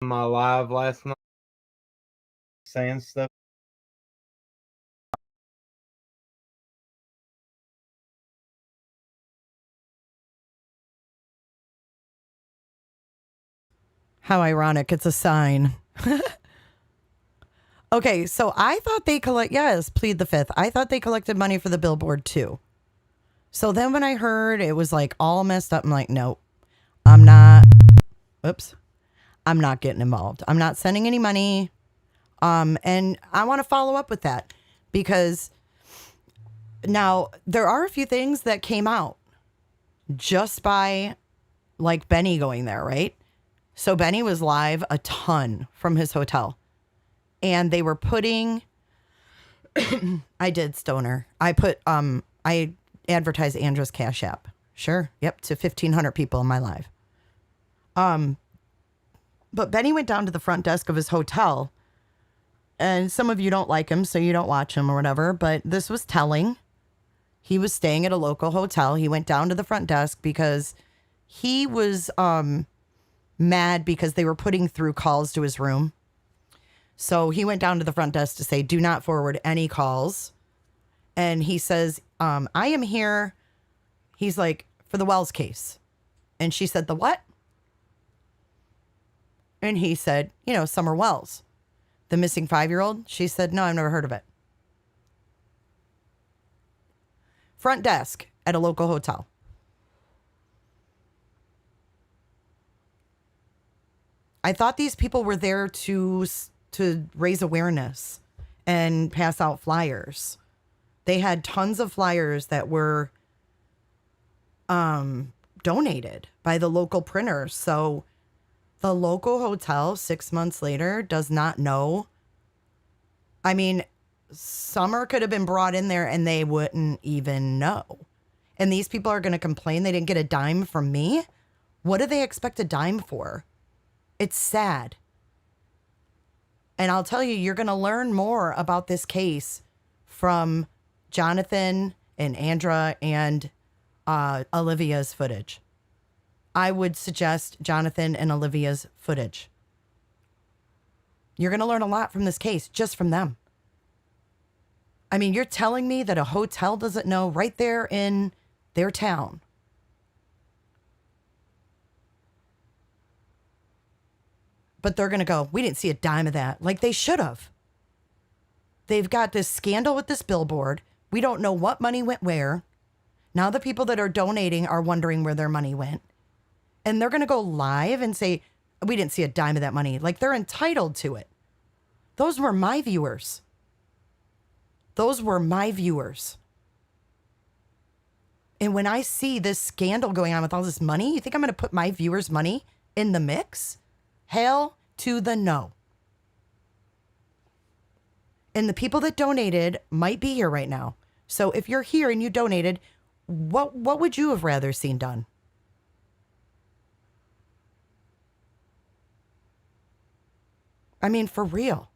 my live last night saying stuff. How ironic. It's a sign. Okay, so I thought they plead the fifth. I thought they collected money for the billboard too. So then when I heard it was like all messed up, I'm like, nope, I'm not getting involved. I'm not sending any money. And I want to follow up with that because now there are a few things that came out just by like Benny going there, right? So Benny was live a ton from his hotel. And they were putting I did Stoner. I put I advertised Andra's Cash App. Sure. Yep, to 1,500 people in my live. But Benny went down to the front desk of his hotel. And some of you don't like him, so you don't watch him or whatever, but this was telling. He was staying at a local hotel. He went down to the front desk because he was mad because they were putting through calls to his room. So he went down to the front desk to say, do not forward any calls. And he says, I am here. He's like, for the Wells case. And she said, the what? And he said, Summer Wells, the missing 5-year-old. She said, no, I've never heard of it. Front desk at a local hotel. I thought these people were there to raise awareness and pass out flyers. They had tons of flyers that were donated by the local printers. So the local hotel 6 months later does not know. I mean, Summer could have been brought in there and they wouldn't even know. And these people are going to complain they didn't get a dime from me. What do they expect a dime for? It's sad. And I'll tell you, you're going to learn more about this case from Jonathan and Andra and Olivia's footage. I would suggest Jonathan and Olivia's footage. You're going to learn a lot from this case, just from them. I mean, you're telling me that a hotel doesn't know right there in their town. But they're going to go, we didn't see a dime of that. Like they should have. They've got this scandal with this billboard. We don't know what money went where. Now the people that are donating are wondering where their money went. And they're going to go live and say, we didn't see a dime of that money. Like they're entitled to it. Those were my viewers. Those were my viewers. And when I see this scandal going on with all this money, you think I'm going to put my viewers' money in the mix? Hell to the no. And the people that donated might be here right now. So if you're here and you donated, what would you have rather seen done? I mean, for real.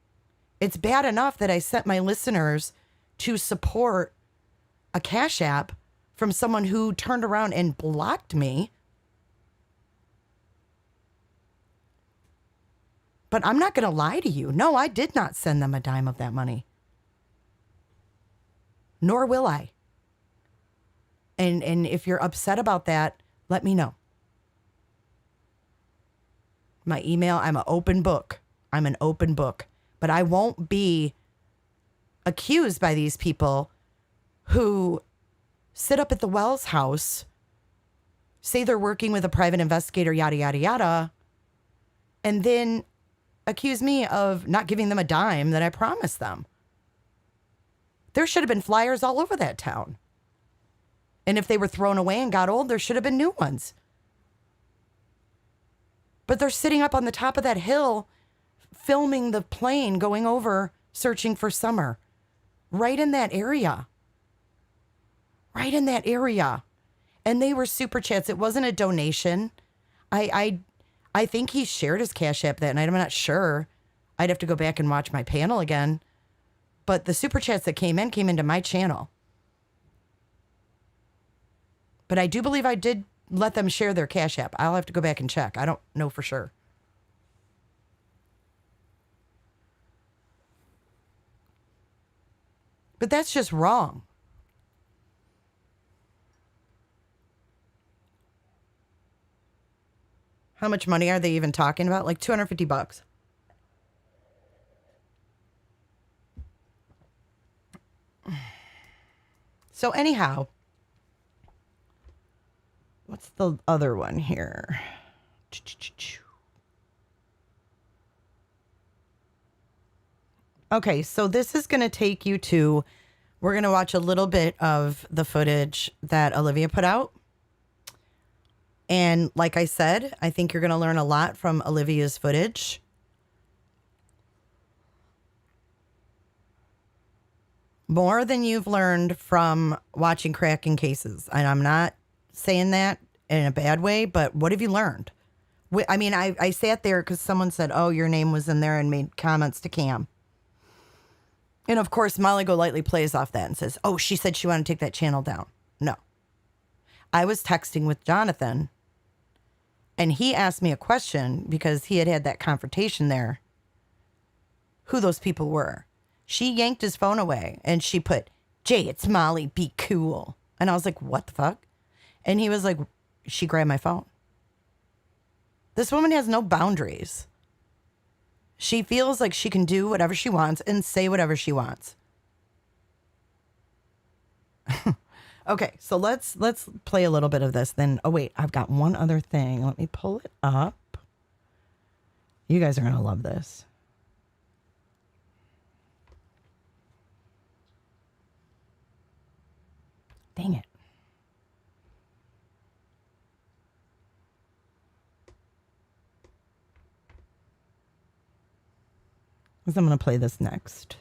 It's bad enough that I sent my listeners to support a Cash App from someone who turned around and blocked me. But I'm not going to lie to you. No, I did not send them a dime of that money. nor will I. And if you're upset about that, let me know. My email, I'm an open book. I'm an open book. But I won't be accused by these people who sit up at the Wells house, say they're working with a private investigator, yada, yada, yada, and then accuse me of not giving them a dime that I promised them. There should have been flyers all over that town. And if they were thrown away and got old, there should have been new ones. But they're sitting up on the top of that hill, filming the plane going over, searching for Summer. Right in that area. Right in that area. And they were super chats. It wasn't a donation. I think he shared his Cash App that night. I'm not sure. I'd have to go back and watch my panel again. But the super chats that came into my channel. But I do believe I did let them share their Cash App. I'll have to go back and check. I don't know for sure. But that's just wrong. How much money are they even talking about? Like $250. So anyhow, what's the other one here? Okay, so this is going to take you to, we're going to watch a little bit of the footage that Olivia put out. And like I said, I think you're going to learn a lot from Olivia's footage. More than you've learned from watching cracking cases. And I'm not saying that in a bad way, but what have you learned? I mean, I sat there because someone said, oh, your name was in there and made comments to Cam. And of course, Molly Golightly plays off that and says, oh, she said she wanted to take that channel down. No. I was texting with Jonathan and he asked me a question because he had that confrontation there. Who those people were. She yanked his phone away and she put, Jay, it's Molly, be cool. And I was like, what the fuck? And he was like, she grabbed my phone. This woman has no boundaries. She feels like she can do whatever she wants and say whatever she wants. Okay, so let's play a little bit of this. Then, oh wait, I've got one other thing. Let me pull it up. You guys are gonna love this. Dang it. So I'm going to play this next.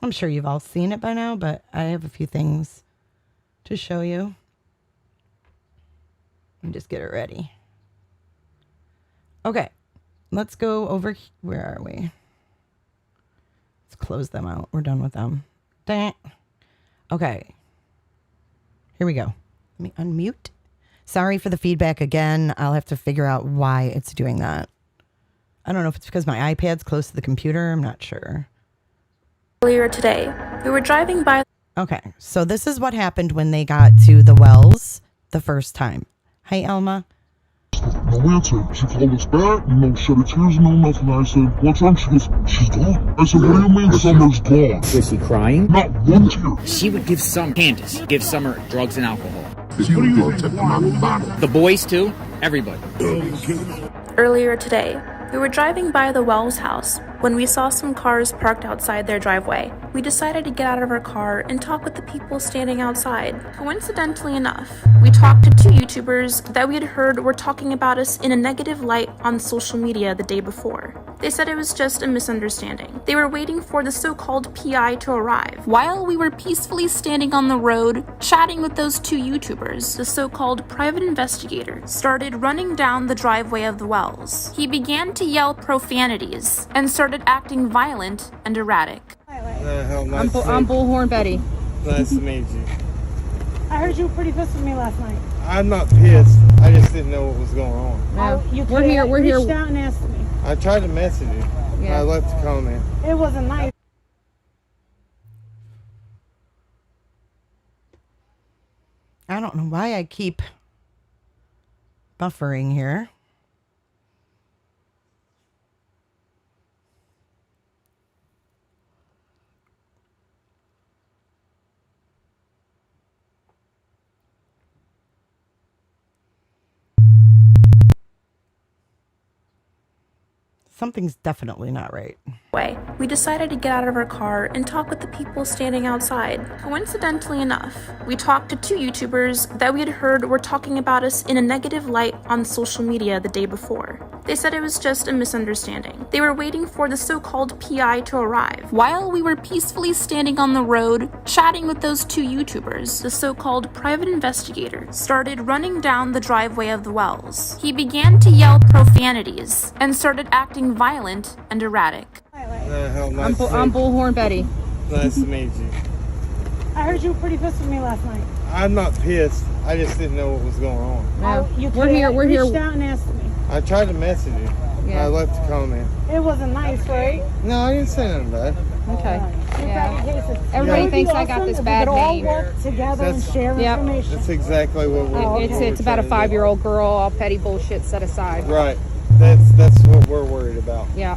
I'm sure you've all seen it by now, but I have a few things to show you. Let me just get it ready. Okay, let's go over. Where are we? Let's close them out. We're done with them. Dang it. Okay. Here we go. Let me unmute. Sorry for the feedback again. I'll have to figure out why it's doing that. I don't know if it's because my iPad's close to the computer. I'm not sure. Earlier today, we were driving by. Okay, so this is what happened when they got to the Wells the first time. Hi, Elma. No answer. She called us back, no shed of tears, no nothing. I said, what's wrong? She goes, she's gone. I said, what do you mean Summer's gone? Was she crying? Not one tear. She would give Summer drugs and alcohol. The The boys too? Everybody. Earlier today, we were driving by the Wells house when we saw some cars parked outside their driveway. We decided to get out of our car and talk with the people standing outside. Coincidentally enough, we talked to two YouTubers that we had heard were talking about us in a negative light on social media the day before. They said it was just a misunderstanding. They were waiting for the so-called PI to arrive. While we were peacefully standing on the road, chatting with those two YouTubers, the so-called private investigator started running down the driveway of the Wells. He began to yell profanities and started acting violent and erratic. I'm Bullhorn Betty. Nice to meet you. I heard you were pretty pissed with me last night. I'm not pissed. I just didn't know what was going on. Yeah. You We're here. reached out and asked me. I tried to message you. Yeah. I left a comment. It wasn't nice. I don't know why I keep buffering here. Something's definitely not right. We decided to get out of our car and talk with the people standing outside. Coincidentally enough, we talked to 2 YouTubers that we had heard were talking about us in a negative light on social media the day before. They said it was just a misunderstanding. They were waiting for the so-called PI to arrive. While we were peacefully standing on the road, chatting with those 2 YouTubers, the so-called private investigator started running down the driveway of the wells. He began to yell profanities and started acting violent and erratic. I'm Bullhorn Betty. Nice to meet you. I heard you were pretty pissed with me last night. I'm not pissed. I just didn't know what was going on. No. You We're here. We're here. reached out and asked me. I tried to message you. Yeah. I left a comment. It wasn't nice, right? No, I didn't say nothing bad. Okay. You're Yeah. cracking cases. Everybody It would thinks be I got awesome this if bad we could all name. work together and That's- share Yep. information. That's exactly what we're. Oh, It's okay. it's about a 5-year-old girl, all petty bullshit set aside. Right. That's what we're worried about. Yeah.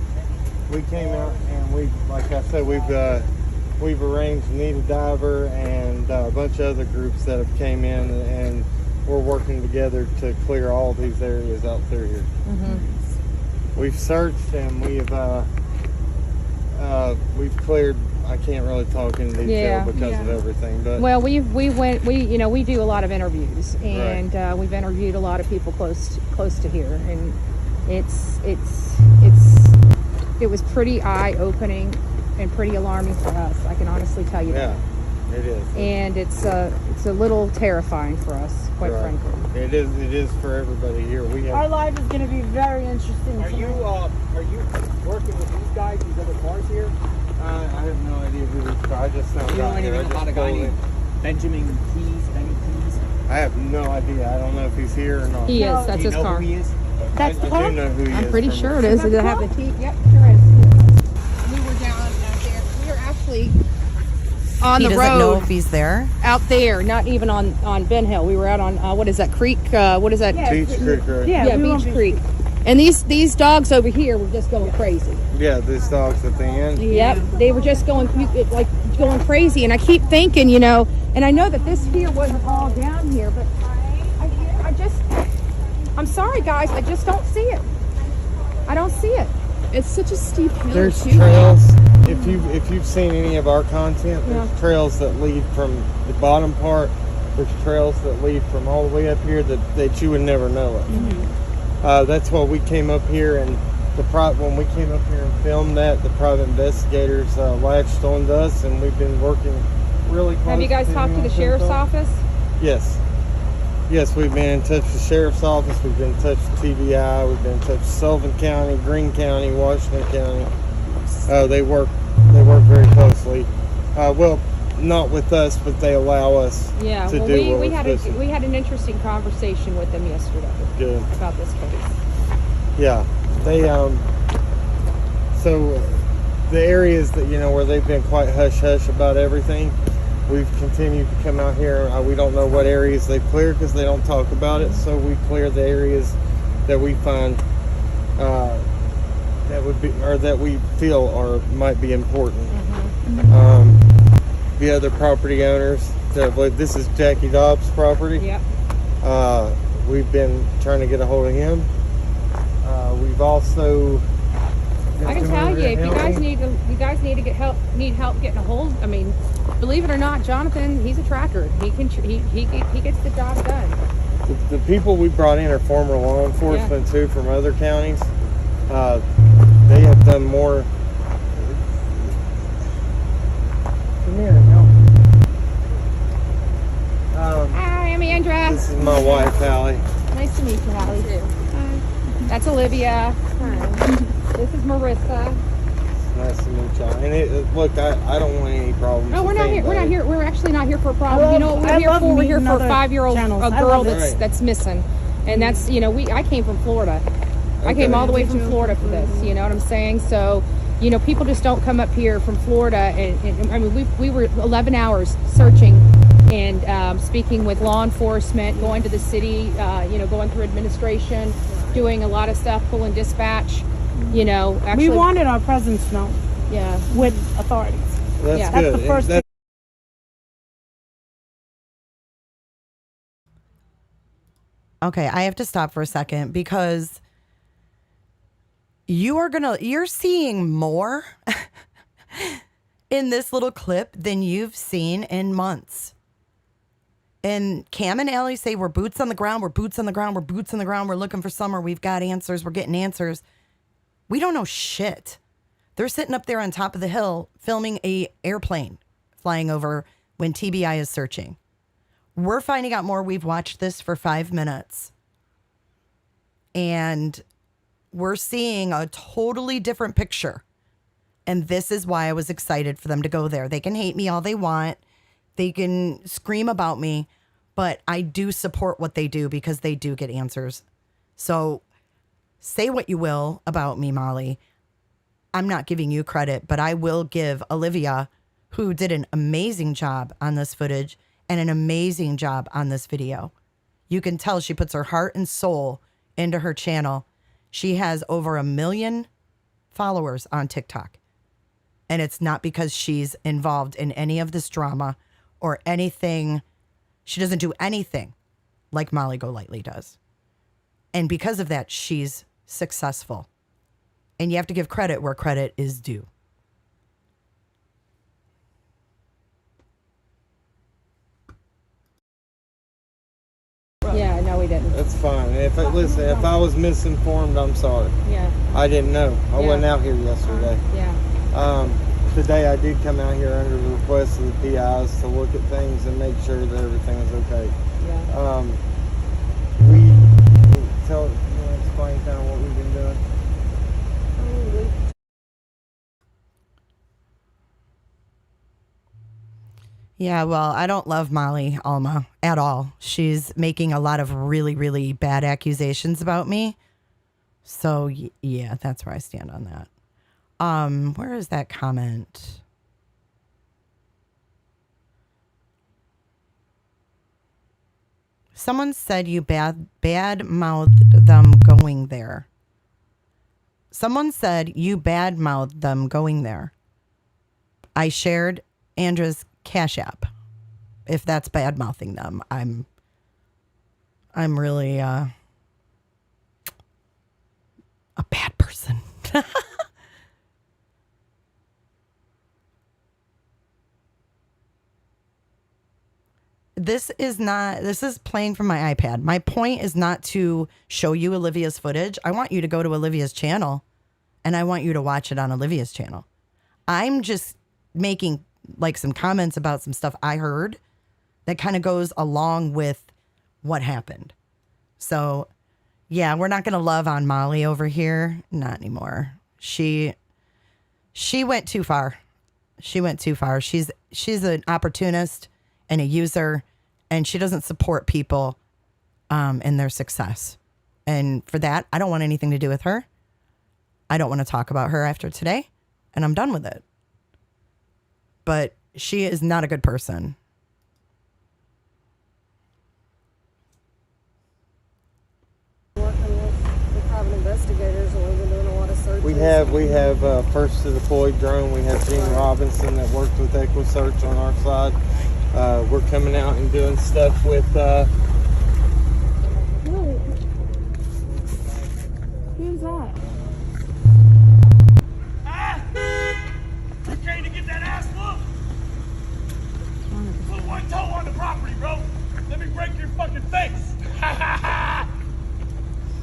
We came out and we, like I said, we've arranged Need a Diver and a bunch of other groups that have came in, and we're working together to clear all these areas out through here. We've searched and we've cleared. I can't really talk in detail Yeah. because of everything, but Well, we do a lot of interviews, and we've interviewed a lot of people close to here, and it was pretty eye-opening and pretty alarming for us. I can honestly tell you yeah, that. it is. And it's a little terrifying for us, quite Right. frankly. It is for everybody here. We Our have. life is going to be very interesting. Are you working with these guys, these other cars here? I have no idea who this guy. I just found You know out here. anything I about just a guy pulled named in. Benjamin Keys? I have no idea. I don't know if he's here or not. He No. is. That's Do you his know car. who he is? That's the I car? do know who he is. I'm pretty from- sure it is. Does it have the teeth? Yep, sure is. We were down out there. We were actually on He the doesn't know road if he's there. out there, not even on Ben Hill. We were out on what is that creek? What is that? Yeah. Beach Creek, right? Yeah, we were on Beach Creek. And these dogs over here were just going crazy. Yeah, these dogs at the end. Yep, they were just going crazy. And I keep thinking, and I know that this here wasn't all down here, but I'm sorry, guys, I just don't see it. I don't see it. It's such a steep hill. There's too. trails. If you've seen any of our content, there's trails that lead from the bottom part. There's trails that lead from all the way up here that you would never know of. That's why we came up here, and when we came up here and filmed that, the private investigators latched onto us, and we've been working really close. Have you guys talked to the sheriff's office? Yes. Yes, we've been in touch with the sheriff's office. We've been in touch with TBI. We've been in touch with Sullivan County, Greene County, Washington County. They work very closely. Well, not with us, but they allow us Yeah. to Well, do what we we're had supposed to. we had an interesting conversation with them yesterday Good. about this case. Yeah, they so the areas that where they've been quite hush hush about everything, we've continued to come out here. We don't know what areas they clear because they don't talk about it. So we clear the areas that we find that would be or that we feel or might be important. The other property owners this is Jackie Dobbs' property. Yep. We've been trying to get a hold of him. We've also. I can tell you, if you guys need to get help, getting a hold. I mean, believe it or not, Jonathan, he's a tracker. He gets the job done. The people we brought in are former law enforcement too from other counties. They have done more. Come here, help. Hi, I'm Andra. This is my wife, Hallie. Nice to meet you, Hallie. Hi. That's Olivia. Hi. This is Marissa. Nice to meet y'all. And look, I don't want any problems. No, we're with not here. We're not anybody. here. We're actually not here for a problem. You know what we're here for? We're here for a 5-year-old girl Right. that's missing, and that's I came from Florida, I came all the way from Florida for this, you know what I'm saying? So, you know, people just don't come up here from Florida. And I mean, we were 11 hours searching and speaking with law enforcement, going to the city, you know, going through administration, doing a lot of stuff, pulling dispatch, you know. Actually, We wanted our presence known yeah. with authorities. That's Yeah. good. That's the first thing. Okay, I have to stop for a second because you're seeing more in this little clip than you've seen in months. And Cam and Allie say we're boots on the ground, we're boots on the ground, we're boots on the ground, we're looking for summer, we've got answers, we're getting answers. We don't know shit. They're sitting up there on top of the hill filming a airplane flying over when TBI is searching. We're finding out more. We've watched this for 5 minutes. And we're seeing a totally different picture. And this is why I was excited for them to go there. They can hate me all they want. They can scream about me. But I do support what they do because they do get answers. So say what you will about me, Molly. I'm not giving you credit, but I will give Olivia, who did an amazing job on this footage and an amazing job on this video. You can tell she puts her heart and soul into her channel. She has over 1 million followers on TikTok. And it's not because she's involved in any of this drama or anything. She doesn't do anything like Molly Golightly does. And because of that, she's successful. And you have to give credit where credit is due. Yeah, no, we didn't. That's fine. If I was misinformed, I'm sorry. Yeah. I didn't know. I wasn't out here yesterday. Yeah. Today I did come out here under the request of the PIs to look at things and make sure that everything is okay. Yeah. Explain kind of what we've been doing. Yeah, well, I don't love Molly Alma at all. She's making a lot of really, really bad accusations about me. So, yeah, that's where I stand on that. Where is that comment? Someone said you bad-mouthed them going there. Someone said you bad-mouthed them going there. I shared Andra's Cash App. If that's bad-mouthing them, I'm really a bad person. This is playing from my iPad. My point is not to show you Olivia's footage. I want you to go to Olivia's channel and I want you to watch it on Olivia's channel. I'm just making like some comments about some stuff I heard that kind of goes along with what happened. So yeah, we're not going to love on Molly over here. Not anymore. She went too far. She went too far. She's an opportunist and a user, and she doesn't support people in their success. And for that, I don't want anything to do with her. I don't want to talk about her after today, and I'm done with it. But she is not a good person. Working with the private investigators, and we've been doing a lot of searches. We have first to deploy drone. We have Gene Robinson that worked with EquiSearch on our side. We're coming out and doing stuff with Who's that? You came to get that ass whooped? Put one toe on the property, bro. Let me break your fucking face.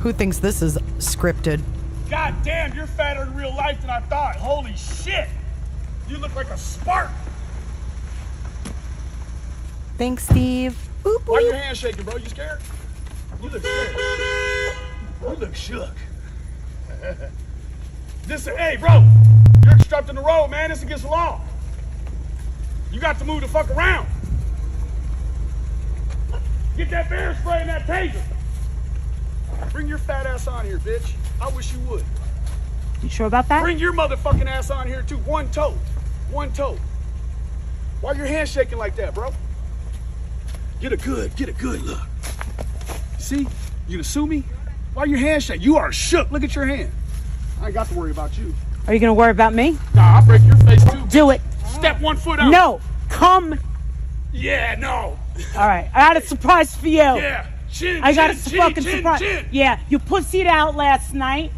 Who thinks this is scripted? God damn, you're fatter in real life than I thought. Holy shit. You look like a spark. Thanks, Steve. Boop, boop. Why your hand shaking, bro? You scared? You look scared. You look shook. Hey, bro. You're obstructing the road, man. This against the law. You got to move the fuck around. Get that bear spray and that taser. Bring your fat ass on here, bitch. I wish you would. You sure about that? Bring your motherfucking ass on here too. One toe. One toe. Why your hand shaking like that, bro? Get a good look. See? You gonna sue me? Why your hand shaking? You are shook. Look at your hand. I ain't got to worry about you. Are you gonna worry about me? Nah, I'll break your face too. Do it. Step 1 foot out. No, come. Yeah, no. All right, I got a surprise for you. Yeah. Chin, I got chin, a fucking chin, surprise. chin. Yeah, you pussied out last night.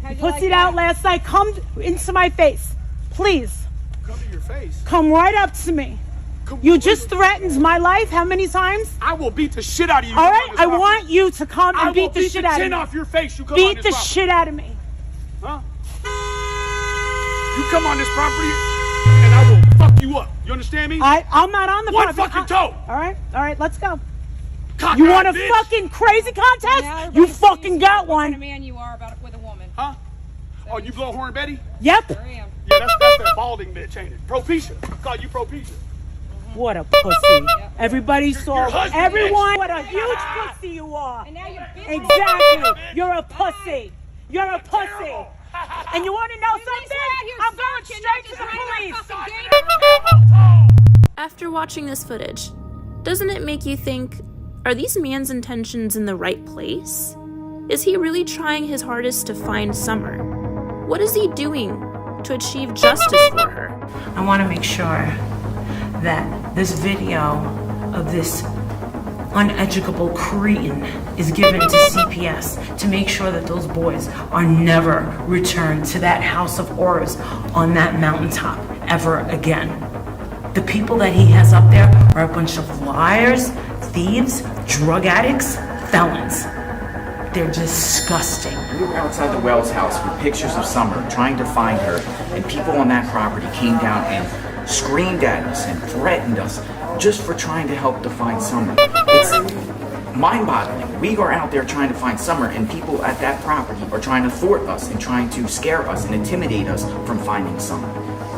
You pussied out last night. Come into my face, please. Come to your face. Come right up to me. You just threatened my life how many times? I will beat the shit out of you. All right, I want you to come and beat the shit out of me. Chin off your face. You come on Beat this the property. shit out of me. Huh? You come on this property and I will fuck you up. You understand me? I'm not on the One property. fucking toe. All right, let's go. Cock You eye, want a bitch. fucking crazy contest? You fucking got one. Man, you are about it with a woman. Huh? Oh, you blow horn Betty? Yep. Sure am. Yeah, that's that balding bitch, ain't it? Propecia. Call you Propecia. What a pussy. Everybody saw. husband, Everyone. bitch. What a huge pussy you are. And now you're Exactly. You're a pussy. You're a pussy. Terrible. And you want to know At least something? we're out here I'm going searching, straight to not the just police. fucking game. After watching this footage, doesn't it make you think, are these man's intentions in the right place? Is he really trying his hardest to find Summer? What is he doing to achieve justice for her? I want to make sure that this video of this uneducable cretin is given to CPS to make sure that those boys are never returned to that house of horrors on that mountaintop ever again. The people that he has up there are a bunch of liars, thieves, drug addicts, felons. They're disgusting. We were outside the Wells house with pictures of Summer trying to find her, and people on that property came down and screamed at us and threatened us just for trying to help to find Summer. It's mind-boggling. We are out there trying to find Summer, and people at that property are trying to thwart us and trying to scare us and intimidate us from finding Summer.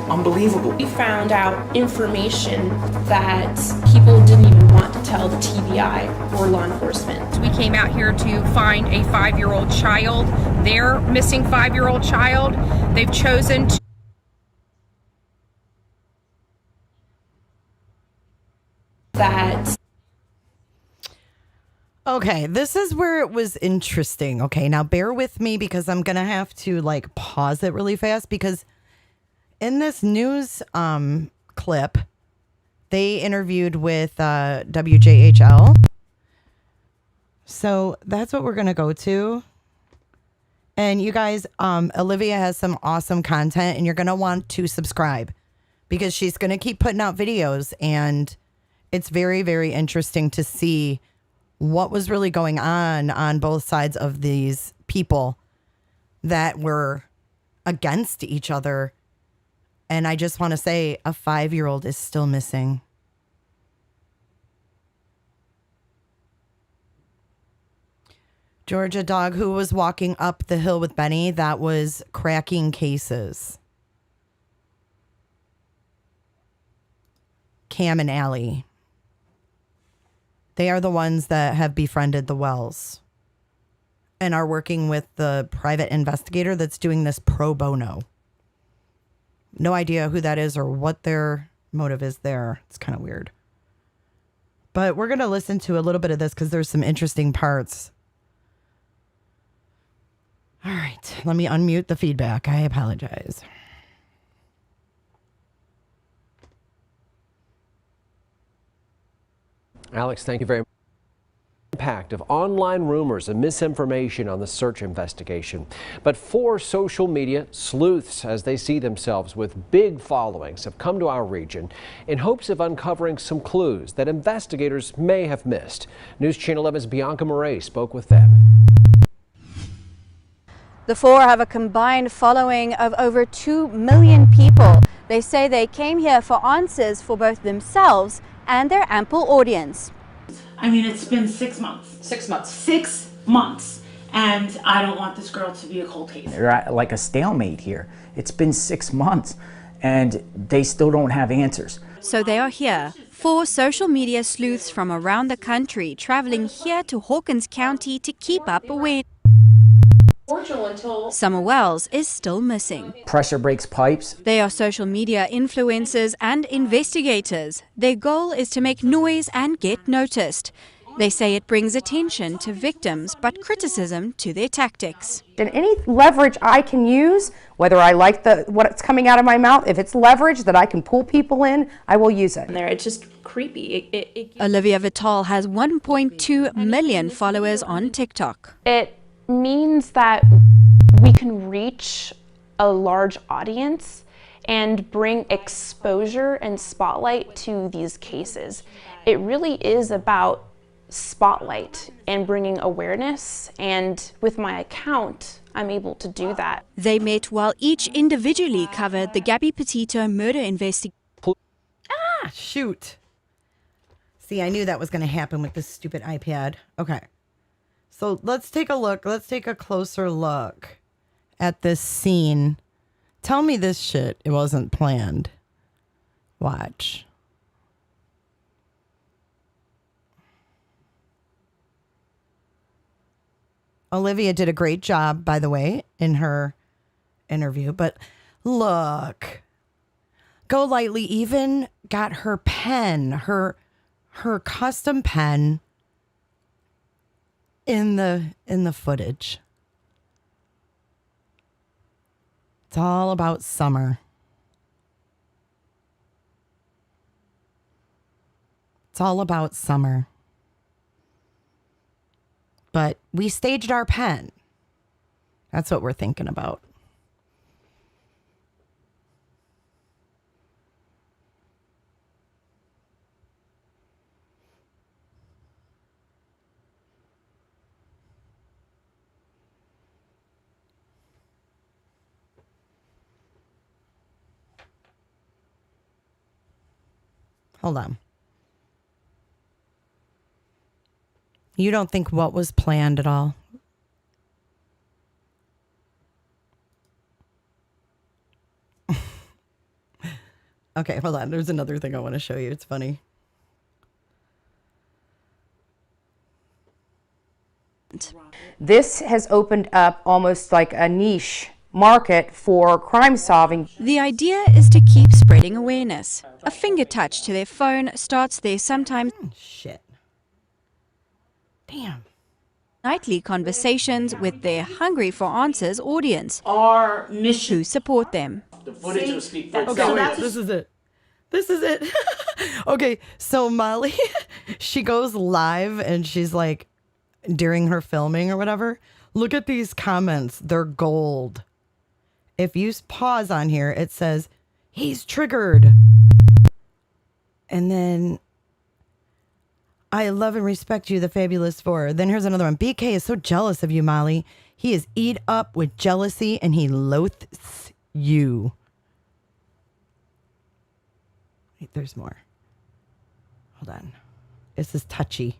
Unbelievable. We found out information that people didn't even want to tell the TBI or law enforcement. We came out here to find a 5-year-old child, their missing 5-year-old child. They've chosen to that. Okay, this is where it was interesting. Okay, now bear with me because I'm going to have to like pause it really fast because in this news clip, they interviewed with WJHL. So that's what we're going to go to. And you guys, Olivia has some awesome content and you're going to want to subscribe because she's going to keep putting out videos. And it's very, very interesting to see what was really going on both sides of these people that were against each other. And I just want to say a 5-year-old is still missing. Georgia dog who was walking up the hill with Benny, that was cracking cases. Cam and Allie. They are the ones that have befriended the Wells and are working with the private investigator that's doing this pro bono. No idea who that is or what their motive is there. It's kind of weird. But we're going to listen to a little bit of this because there's some interesting parts. All right, let me unmute the feedback. I apologize. Alex, thank you very much. Impact of online rumors and misinformation on the search investigation. But 4 social media sleuths, as they see themselves with big followings, have come to our region in hopes of uncovering some clues that investigators may have missed. News Channel 11's Bianca Murray spoke with them. The 4 have a combined following of over 2 million people. They say they came here for answers for both themselves and their ample audience. I mean, it's been 6 months. 6 months. 6 months. And I don't want this girl to be a cold case. They're at like a stalemate here. It's been 6 months and they still don't have answers. So they are here, 4 social media sleuths from around the country traveling here to Hawkins County to keep up awareness. Summer Wells is still missing. Pressure breaks pipes. They are social media influencers and investigators. Their goal is to make noise and get noticed. They say it brings attention to victims, but criticism to their tactics. And any leverage I can use, whether I like what's coming out of my mouth, if it's leverage that I can pull people in, I will use it. It's just creepy. Olivia Vital has 1.2 million followers on TikTok. It means that we can reach a large audience and bring exposure and spotlight to these cases. It really is about spotlight and bringing awareness, and with my account, I'm able to do that. They met while each individually covered the Gabby Petito murder investigation. Ah, shoot. See, I knew that was going to happen with this stupid iPad. Okay. So let's take a look. Let's take a closer look at this scene. Tell me this shit, it wasn't planned. Watch. Olivia did a great job, by the way, in her interview. But look, Golightly even got her pen, her custom pen in the footage. It's all about summer. It's all about summer. But we staged our pen. That's what we're thinking about. Hold on. You don't think what was planned at all? Okay, hold on. There's another thing I want to show you. It's funny. This has opened up almost like a niche market for crime solving. The idea is to keep spreading awareness. A finger touch to their phone starts their sometimes shit. Damn. Nightly conversations with their hungry for answers audience. Our mission. Who support them. The footage will speak for Okay, itself. wait, this is it. This is it. Okay, so Molly, she goes live and she's like, during her filming or whatever, look at these comments. They're gold. If you pause on here, it says, he's triggered. And then, I love and respect you, the Fabulous Four. Then here's another one. BK is so jealous of you, Molly. He is eat up with jealousy and he loathes you. Wait, there's more. Hold on. This is touchy.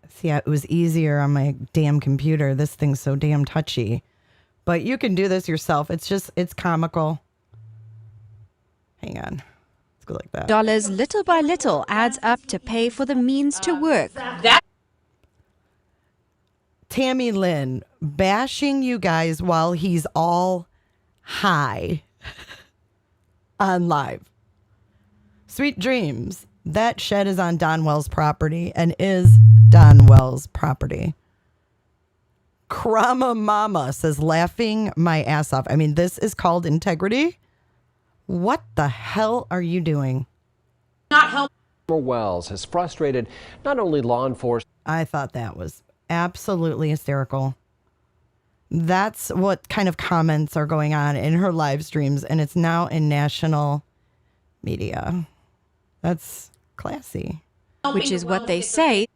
See, it was easier on my damn computer. This thing's so damn touchy. But you can do this yourself. It's comical. Hang on. Let's go like that. Dollars little by little adds up to pay for the means to work. Tammy Lynn bashing you guys while he's all high on live. Sweet dreams. That shed is on Don Wells' property and is Don Wells' property. Krama Mama says, laughing my ass off. I mean, this is called integrity. What the hell are you doing? Not help. Wells has frustrated not only law enforcement. I thought that was absolutely hysterical. That's what kind of comments are going on in her live streams, and it's now in national media. That's classy. Which is what they say.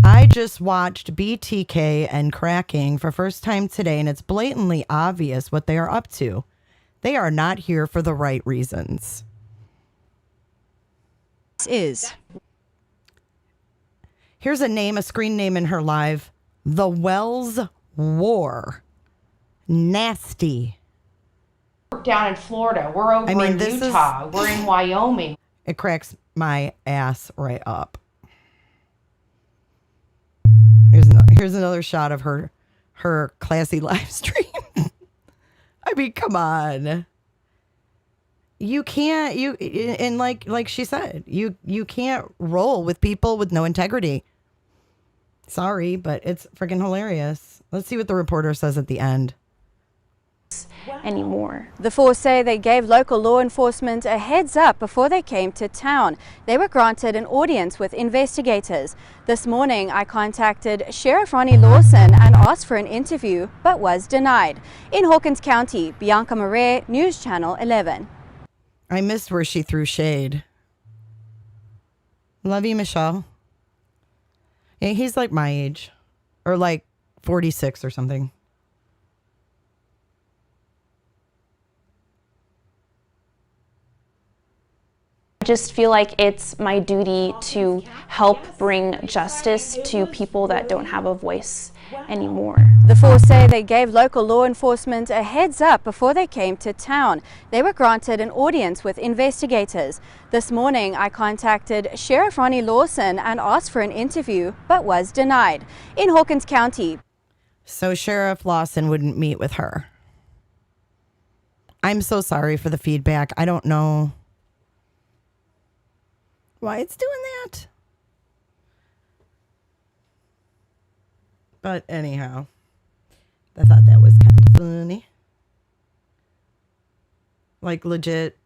I just watched BTK and Cracking for first time today, and it's blatantly obvious what they are up to. They are not here for the right reasons. Here's a screen name in her live. The Wells War. Nasty. You're down in Florida. We're over in Utah. We're in Wyoming. It cracks my ass right up. Here's another shot of her classy live stream. I mean, come on. You can't and like she said, you can't roll with people with no integrity. Sorry, but it's freaking hilarious. Let's see what the reporter says at the end. Anymore. The four say they gave local law enforcement a heads up before they came to town. They were granted an audience with investigators. This morning, I contacted Sheriff Ronnie Lawson and asked for an interview, but was denied. In Hawkins County, Bianca Marais, News Channel 11. I missed where she threw shade. Love you, Michelle. Yeah, he's like my age, or like 46 or something. I just feel like it's my duty to help bring justice to people that don't have a voice anymore. The four say they gave local law enforcement a heads up before they came to town. They were granted an audience with investigators. This morning, I contacted Sheriff Ronnie Lawson and asked for an interview, but was denied. In Hawkins County. So Sheriff Lawson wouldn't meet with her. I'm so sorry for the feedback. I don't know why it's doing that. But anyhow, I thought that was kind of funny. Like legit.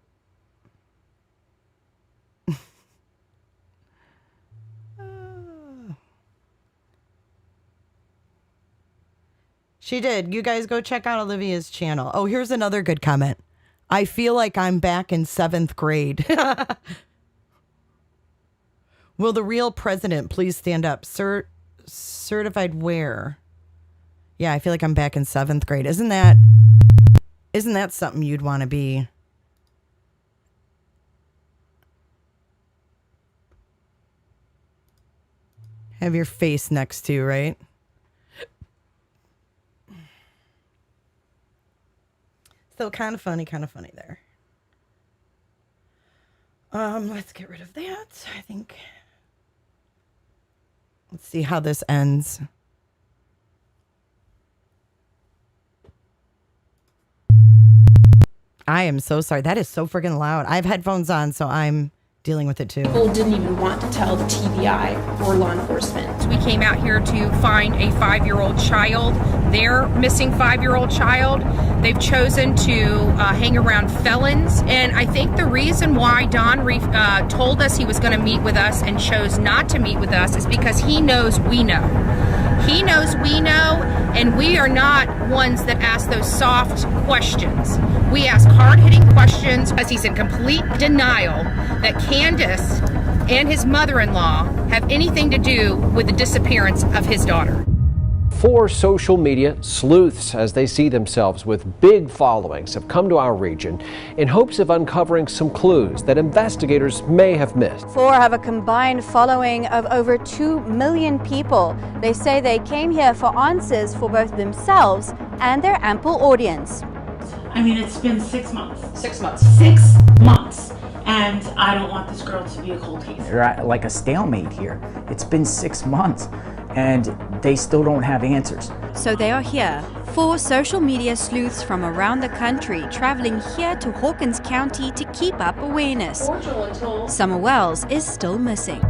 She did. You guys go check out Olivia's channel. Oh, here's another good comment. I feel like I'm back in 7th grade. Will the real president please stand up? Certified where? Yeah, I feel like I'm back in 7th grade. Isn't that something you'd want to be? Have your face next to, right? So kind of funny there. Let's get rid of that. I think. Let's see how this ends. I am so sorry. That is so freaking loud. I have headphones on, so I'm dealing with it too. People didn't even want to tell the TBI or law enforcement. We came out here to find a 5-year-old child. Their missing 5-year-old child. They've chosen to hang around felons. And I think the reason why Don told us he was going to meet with us and chose not to meet with us is because he knows we know. He knows we know, and we are not ones that ask those soft questions. We ask hard-hitting questions because he's in complete denial that Candace and his mother-in-law have anything to do with the disappearance of his daughter. 4 social media sleuths, as they see themselves with big followings, have come to our region in hopes of uncovering some clues that investigators may have missed. 4 have a combined following of over 2 million people. They say they came here for answers for both themselves and their ample audience. I mean, it's been 6 months. 6 months. 6 months. And I don't want this girl to be a cold case. They're at like a stalemate here. It's been 6 months and they still don't have answers. So they are here, 4 social media sleuths from around the country traveling here to Hawkins County to keep up awareness. Summer Wells is still missing.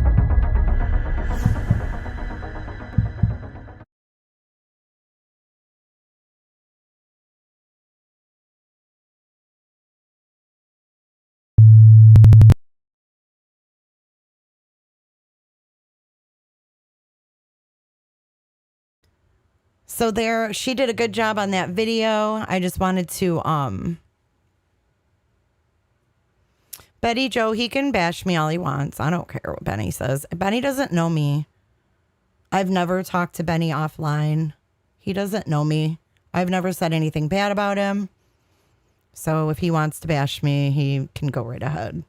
So she did a good job on that video. I just wanted to, Betty Joe, he can bash me all he wants. I don't care what Benny says. Benny doesn't know me. I've never talked to Benny offline. He doesn't know me. I've never said anything bad about him. So if he wants to bash me, he can go right ahead.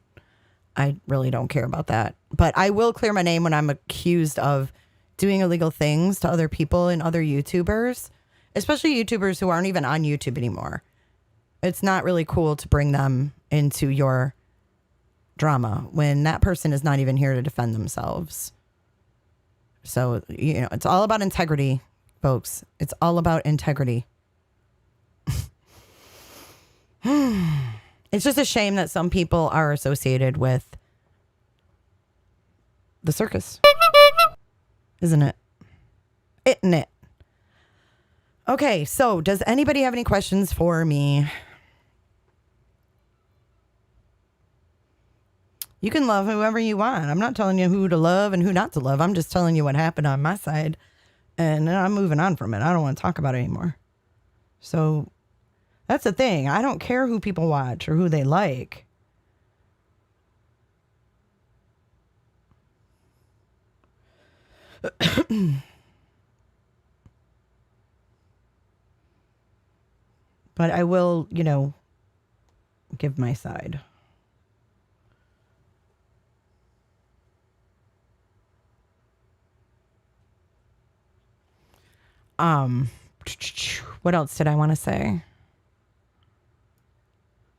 I really don't care about that. But I will clear my name when I'm accused of doing illegal things to other people and other YouTubers, especially YouTubers who aren't even on YouTube anymore. It's not really cool to bring them into your drama when that person is not even here to defend themselves. So, it's all about integrity, folks. It's all about integrity. It's just a shame that some people are associated with the circus. Isn't it? Isn't it? Okay, so does anybody have any questions for me? You can love whoever you want. I'm not telling you who to love and who not to love. I'm just telling you what happened on my side. And I'm moving on from it. I don't want to talk about it anymore. So that's the thing. I don't care who people watch or who they like. But I will, give my side. What else did I want to say?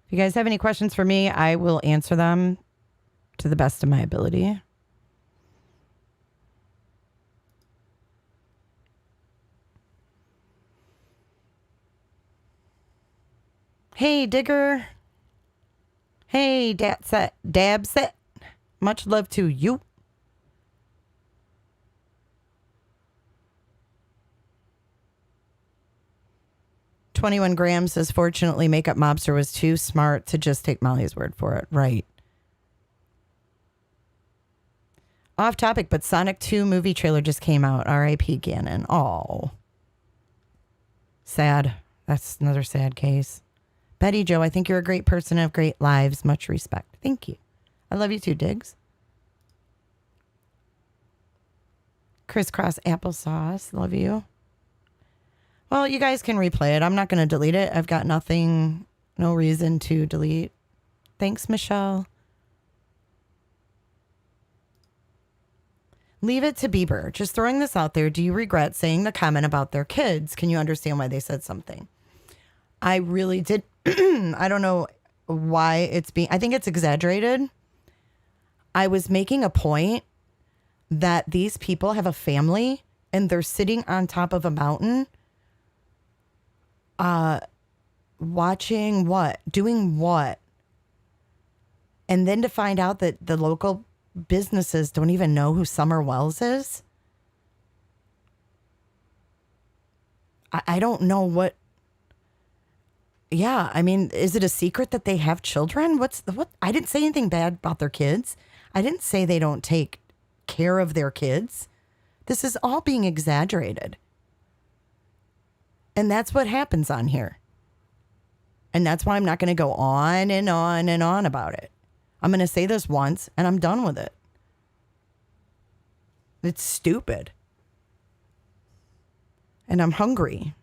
If you guys have any questions for me, I will answer them to the best of my ability. Hey, Digger. Hey, Dabset. Much love to you. $21 grams says, fortunately, Makeup Mobster was too smart to just take Molly's word for it. Right. Off topic, but Sonic 2 movie trailer just came out. R.I.P. Ganon. Oh. Sad. That's another sad case. Betty Joe, I think you're a great person of great lives. Much respect. Thank you. I love you too, Diggs. Crisscross applesauce. Love you. Well, you guys can replay it. I'm not going to delete it. I've got no reason to delete. Thanks, Michelle. Leave it to Bieber. Just throwing this out there. Do you regret saying the comment about their kids? Can you understand why they said something? I really did. I don't know why I think it's exaggerated. I was making a point that these people have a family and they're sitting on top of a mountain. Watching what? Doing what? And then to find out that the local businesses don't even know who Summer Wells is. I don't know what. Yeah, I mean, is it a secret that they have children? What? I didn't say anything bad about their kids. I didn't say they don't take care of their kids. This is all being exaggerated. And that's what happens on here. And that's why I'm not going to go on and on and on about it. I'm going to say this once and I'm done with it. It's stupid. And I'm hungry.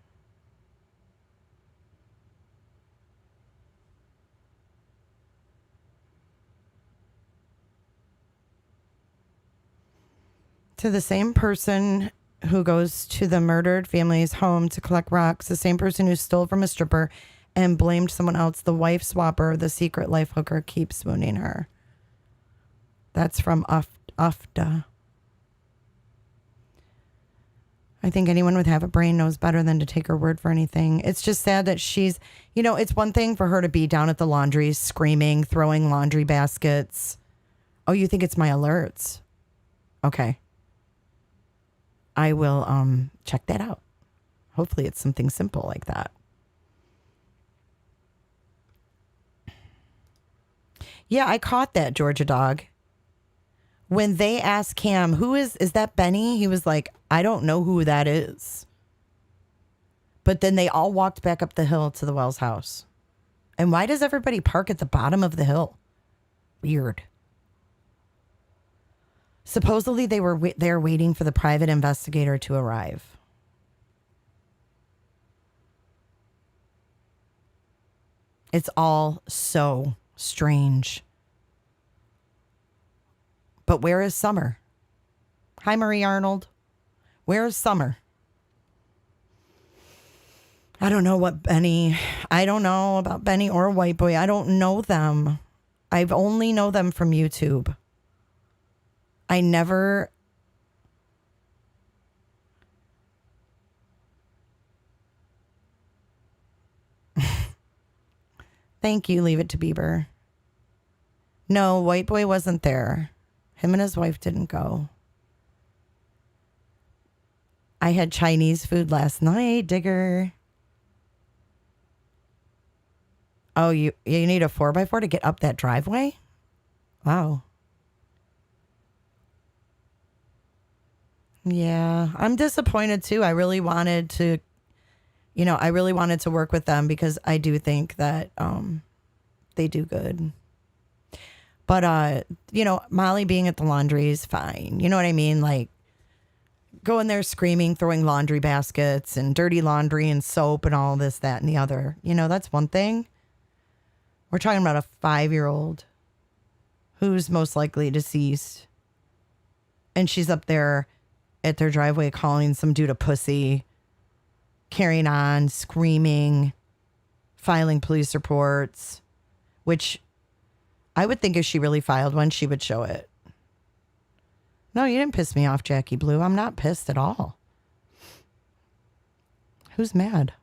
To the same person who goes to the murdered family's home to collect rocks, the same person who stole from a stripper and blamed someone else, the wife swapper, the secret life hooker, keeps swooning her. That's from Ufda. I think anyone with half a brain knows better than to take her word for anything. It's just sad that she's, it's one thing for her to be down at the laundry, screaming, throwing laundry baskets. Oh, you think it's my alerts? Okay. I will check that out. Hopefully it's something simple like that. Yeah, I caught that, Georgia Dog. When they asked Cam, who is that Benny? He was like, I don't know who that is. But then they all walked back up the hill to the Wells house. And why does everybody park at the bottom of the hill? Weird. Supposedly they were there waiting for the private investigator to arrive. It's all so strange. But where is Summer? Hi, Marie Arnold. Where is Summer? I don't know about Benny or White Boy. I don't know them. I've only know them from YouTube. I never... Thank you, Leave It to Bieber. No, White Boy wasn't there. Him and his wife didn't go. I had Chinese food last night, Digger. Oh, you need a 4x4 to get up that driveway? Wow. Yeah, I'm disappointed too. I really wanted to work with them because I do think that they do good. But Molly being at the laundry is fine. You know what I mean? Like going there screaming, throwing laundry baskets and dirty laundry and soap and all this, that, and the other. That's one thing. We're talking about a 5-year-old who's most likely deceased. And she's up there at their driveway calling some dude a pussy, carrying on, screaming, filing police reports, which I would think if she really filed one, she would show it. No, you didn't piss me off, Jackie Blue. I'm not pissed at all. Who's mad?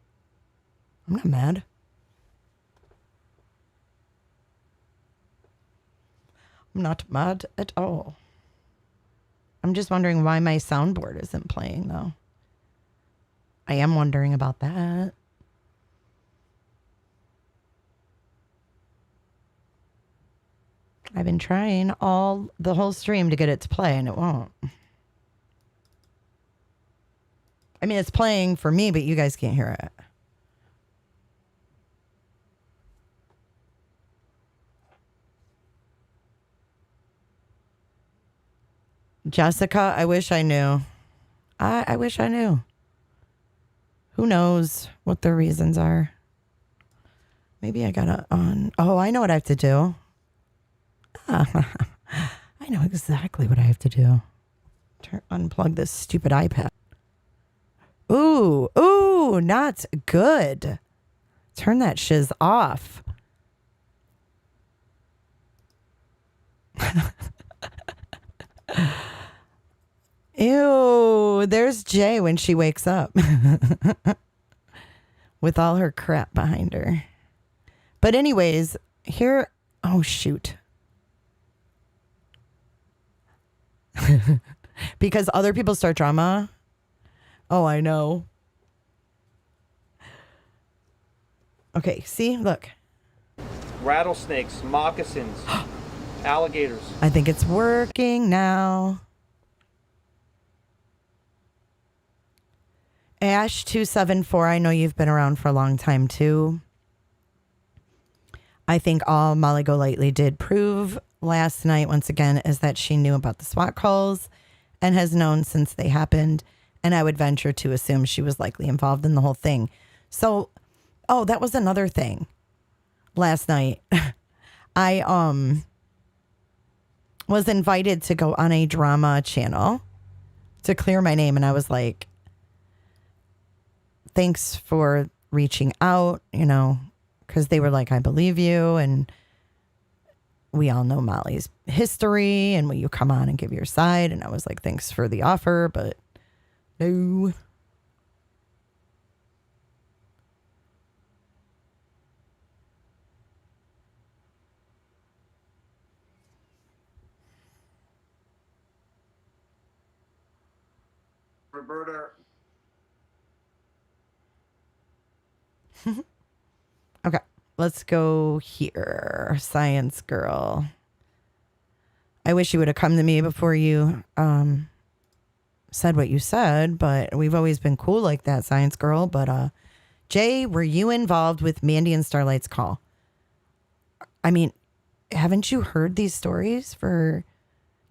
I'm not mad. I'm not mad at all. I'm just wondering why my soundboard isn't playing, though. I am wondering about that. I've been trying the whole stream to get it to play, and it won't. I mean, it's playing for me, but you guys can't hear it. Jessica, I wish I knew. I wish I knew. Who knows what the reasons are? Maybe I gotta Oh, I know what I have to do. I know exactly what I have to do. Unplug this stupid iPad. Ooh, not good. Turn that shiz off. Ew, there's Jay when she wakes up with all her crap behind her. But anyways, here, oh shoot. Because other people start drama. Oh, I know. Okay, see, look. Rattlesnakes, moccasins, alligators. I think it's working now. Ash274, I know you've been around for a long time too. I think all Molly Golightly did prove last night, once again, is that she knew about the SWAT calls and has known since they happened. And I would venture to assume she was likely involved in the whole thing. So, oh, that was another thing. Last night, I was invited to go on a drama channel to clear my name. And I was like, thanks for reaching out, because they were like, I believe you. And we all know Molly's history. And will you come on and give your side? And I was like, thanks for the offer, but no. Roberta. Okay, let's go here. Science girl. I wish you would have come to me before you said what you said, but we've always been cool like that, science girl. But Jay, were you involved with Mandy and Starlight's call? I mean, haven't you heard these stories for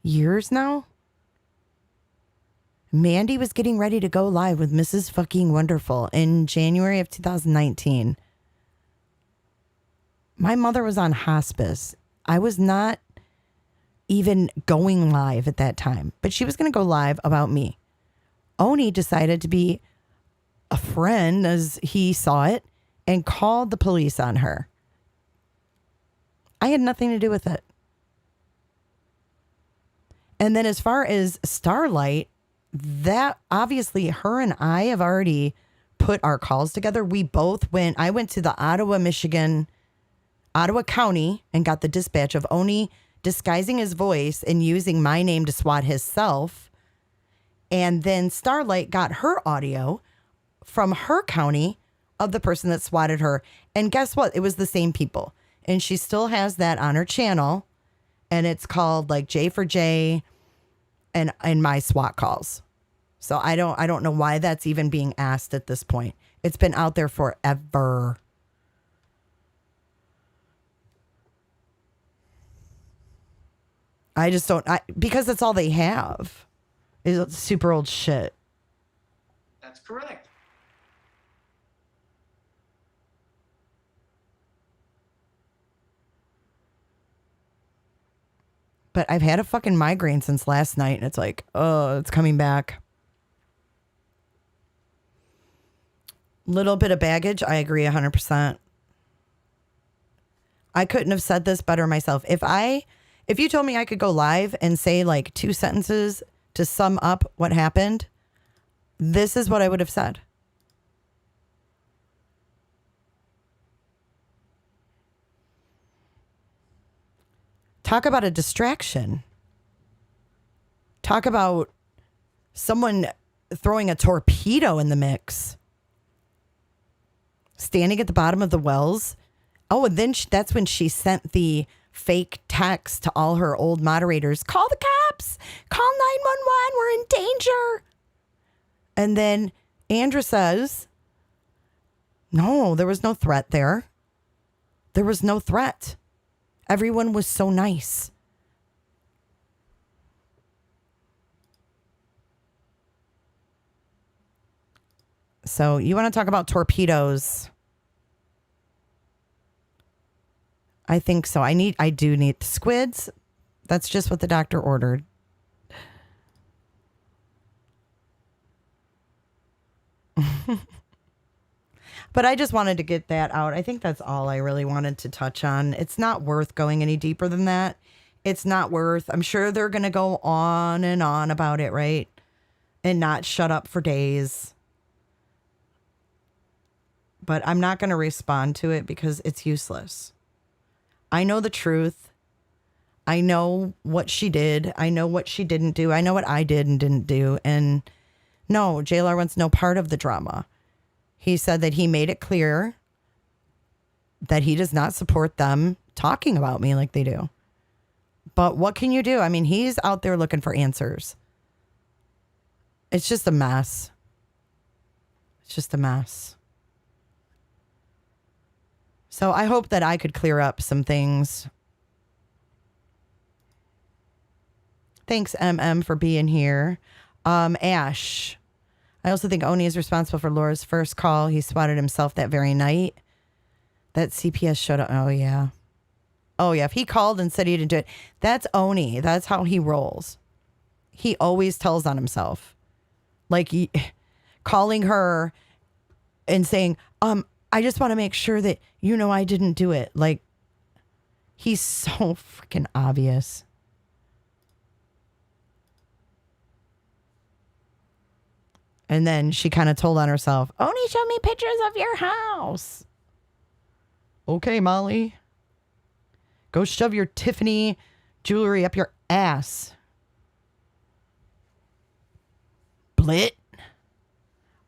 years now? Mandy was getting ready to go live with Mrs. Fucking Wonderful in January of 2019. My mother was on hospice. I was not even going live at that time, but she was going to go live about me. Oni decided to be a friend, as he saw it, and called the police on her. I had nothing to do with it. And then as far as Starlight, that obviously her and I have already put our calls together. I went to the Ottawa County and got the dispatch of Oni disguising his voice and using my name to swat himself. And then Starlight got her audio from her county of the person that swatted her. And guess what? It was the same people. And she still has that on her channel. And it's called like J for J and my SWAT calls. So I don't know why that's even being asked at this point. It's been out there forever. I just don't, because that's all they have is super old shit. That's correct. But I've had a fucking migraine since last night, and it's like, oh, it's coming back. Little bit of baggage. I agree 100%. I couldn't have said this better myself. If you told me I could go live and say like 2 sentences to sum up what happened, this is what I would have said. Talk about a distraction. Talk about someone throwing a torpedo in the mix. Standing at the bottom of the wells. Oh, and then that's when she sent the fake text to all her old moderators. Call the cops. Call 911. We're in danger. And then Andrea says, no, there was no threat there. There was no threat. Everyone was so nice. So you want to talk about torpedoes? I think so. I do need squids. That's just what the doctor ordered. But I just wanted to get that out. I think that's all I really wanted to touch on. It's not worth going any deeper than that. It's not worth. I'm sure they're going to go on and on about it, right? And not shut up for days. But I'm not going to respond to it because it's useless. I know the truth. I know what she did. I know what she didn't do. I know what I did and didn't do. And no, JLR wants no part of the drama. He said that he made it clear that he does not support them talking about me like they do. But what can you do? I mean, he's out there looking for answers. It's just a mess. It's just a mess. So I hope that I could clear up some things. Thanks, MM, for being here. Ash. I also think Oni is responsible for Laura's first call. He swatted himself that very night. That CPS showed up. Oh, yeah. Oh, yeah. If he called and said he didn't do it, that's Oni. That's how he rolls. He always tells on himself. Like calling her and saying, I just want to make sure that you know I didn't do it. Like, he's so freaking obvious. And then she kind of told on herself, Oni, show me pictures of your house. Okay, Molly. Go shove your Tiffany jewelry up your ass. Blit.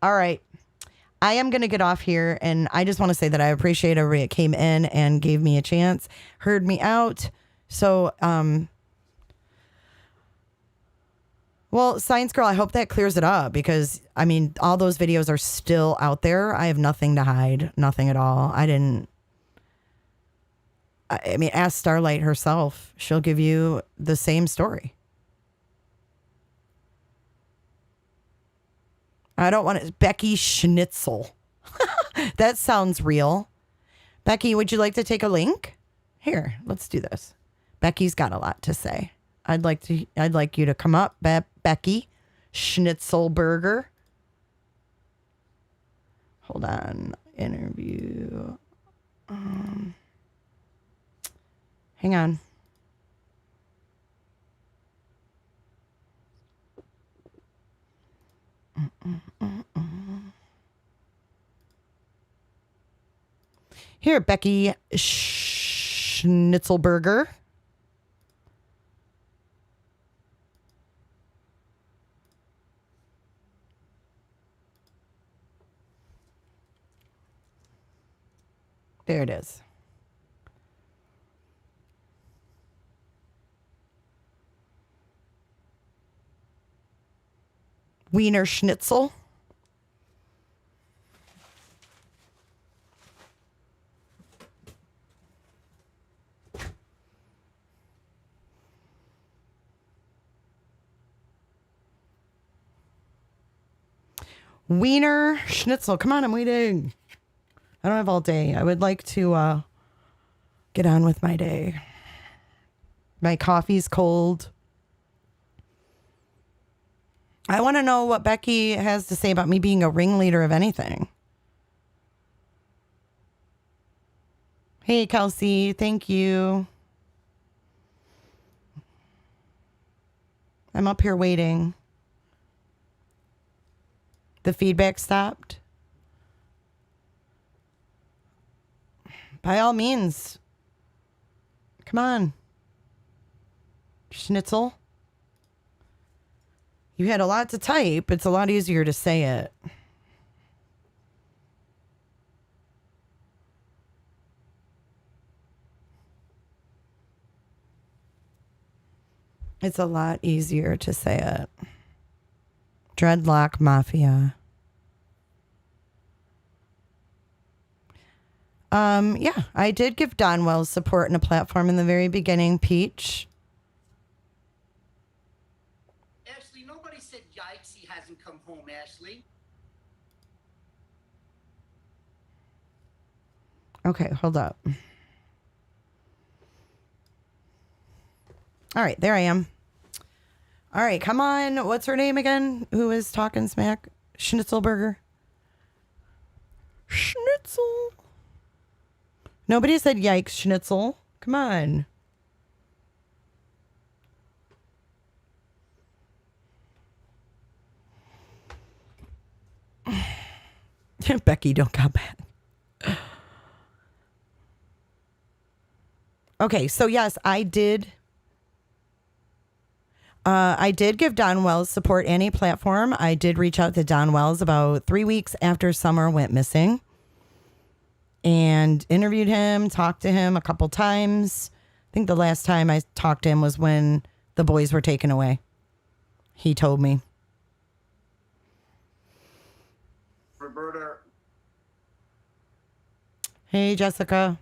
All right. I am going to get off here, and I just want to say that I appreciate everybody that came in and gave me a chance, heard me out. So, well, Science Girl, I hope that clears it up because, I mean, all those videos are still out there. I have nothing to hide, nothing at all. I mean, ask Starlight herself. She'll give you the same story. I don't want it. Becky Schnitzel. That sounds real. Becky, would you like to take a link? Here, let's do this. Becky's got a lot to say. I'd like you to come up, Becky Schnitzelberger. Hold on. Interview. Hang on. Here, Becky Schnitzelberger. There it is. Wiener Schnitzel. Wiener Schnitzel. Come on, I'm waiting. I don't have all day. I would like to get on with my day. My coffee's cold. I want to know what Becky has to say about me being a ringleader of anything. Hey, Kelsey. Thank you. I'm up here waiting. The feedback stopped. By all means. Come on. Schnitzel. You had a lot to type. It's a lot easier to say it. It's a lot easier to say it. Dreadlock Mafia. Yeah, I did give Don Wells support and a platform in the very beginning, Peach. Ashley, nobody said yikes, he hasn't come home, Ashley. Okay, hold up. All right, there I am. All right, come on. What's her name again? Who is talking smack? Schnitzelberger. Schnitzel. Nobody said yikes, Schnitzel. Come on. Becky, don't come back. Okay, so yes, I did give Don Wells support and a platform. I did reach out to Don Wells about 3 weeks after Summer went missing and interviewed him, talked to him a couple times. I think the last time I talked to him was when the boys were taken away. He told me. Roberta. Hey, Jessica.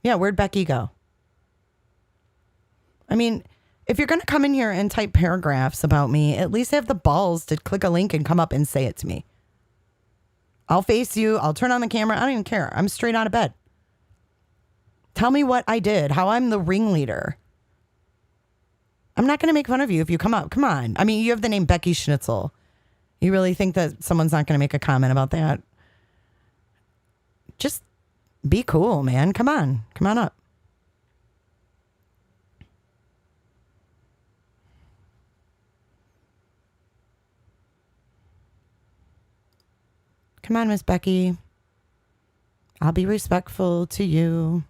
Yeah, where'd Becky go? I mean, if you're going to come in here and type paragraphs about me, at least have the balls to click a link and come up and say it to me. I'll face you. I'll turn on the camera. I don't even care. I'm straight out of bed. Tell me what I did, how I'm the ringleader. I'm not going to make fun of you if you come up. Come on. I mean, you have the name Becky Schnitzel. You really think that someone's not going to make a comment about that? Just be cool, man. Come on. Come on up. Come on, Miss Becky. I'll be respectful to you.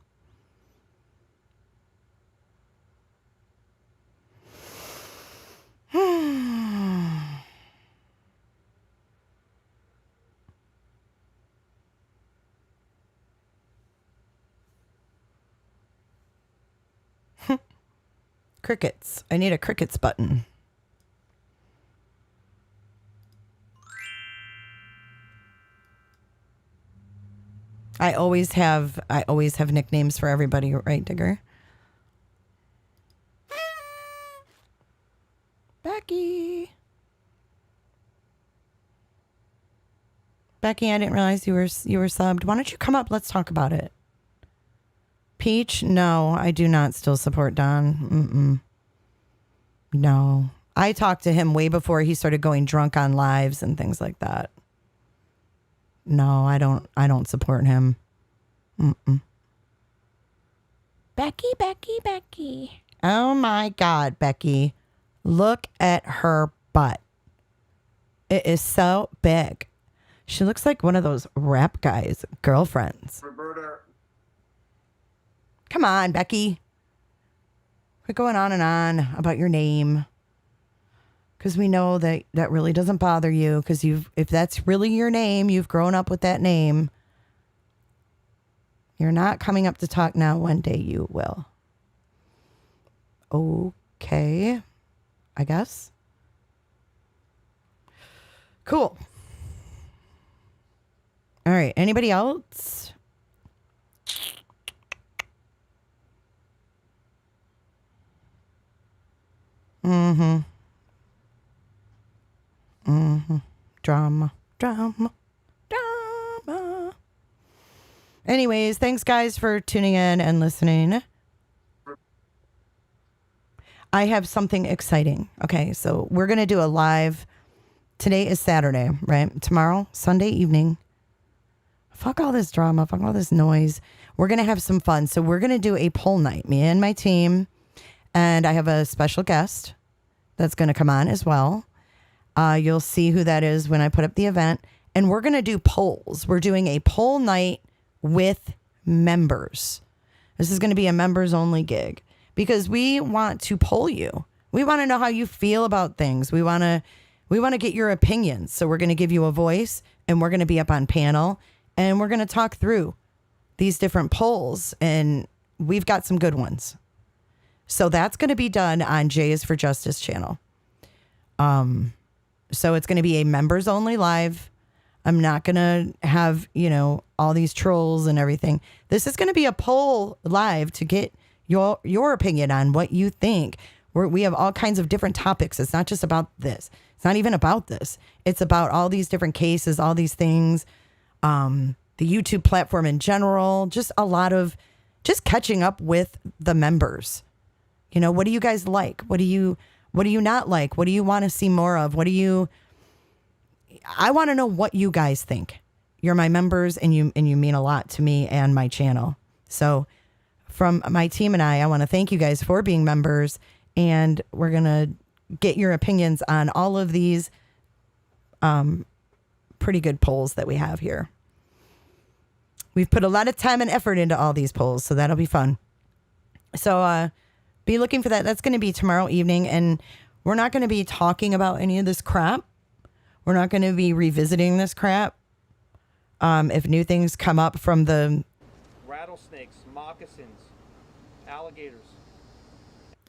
Crickets. I need a crickets button. I always have nicknames for everybody, right, Digger? Becky. Becky, I didn't realize you were subbed. Why don't you come up? Let's talk about it. Peach, no, I do not still support Don. No. I talked to him way before he started going drunk on lives and things like that. No, I don't support him. Mm-mm. Becky. Oh my God, Becky. Look at her butt. It is so big. She looks like one of those rap guys' girlfriends. Roberta. Come on, Becky. Quit going on and on about your name. Because we know that really doesn't bother you. Because if that's really your name, you've grown up with that name. You're not coming up to talk now. One day you will. Okay. I guess. Cool. All right. Anybody else? Mm-hmm. Drama. Anyways, thanks guys for tuning in and listening. I have something exciting. Okay, so we're going to do a live. Today is Saturday, right? Tomorrow, Sunday evening. Fuck all this drama. Fuck all this noise. We're going to have some fun. So we're going to do a poll night, me and my team. And I have a special guest that's going to come on as well. You'll see who that is when I put up the event. And we're going to do polls. We're doing a poll night with members. This is going to be a members only gig because we want to poll you. We want to know how you feel about things. We want to get your opinions. So we're going to give you a voice and we're going to be up on panel and we're going to talk through these different polls and we've got some good ones. So that's going to be done on J is for Justice channel. So it's going to be a members only live. I'm not going to have, all these trolls and everything. This is going to be a poll live to get your opinion on what you think. We have all kinds of different topics. It's not just about this. It's not even about this. It's about all these different cases, all these things, the YouTube platform in general, just a lot of just catching up with the members. What do you guys like? What do you not like? What do you want to see more of? I want to know what you guys think. You're my members and you mean a lot to me and my channel. So from my team and I want to thank you guys for being members and we're going to get your opinions on all of these pretty good polls that we have here. We've put a lot of time and effort into all these polls, so that'll be fun. So be looking for that. That's going to be tomorrow evening and we're not going to be talking about any of this crap. We're not going to be revisiting this crap. If new things come up from the rattlesnakes, moccasins, alligators.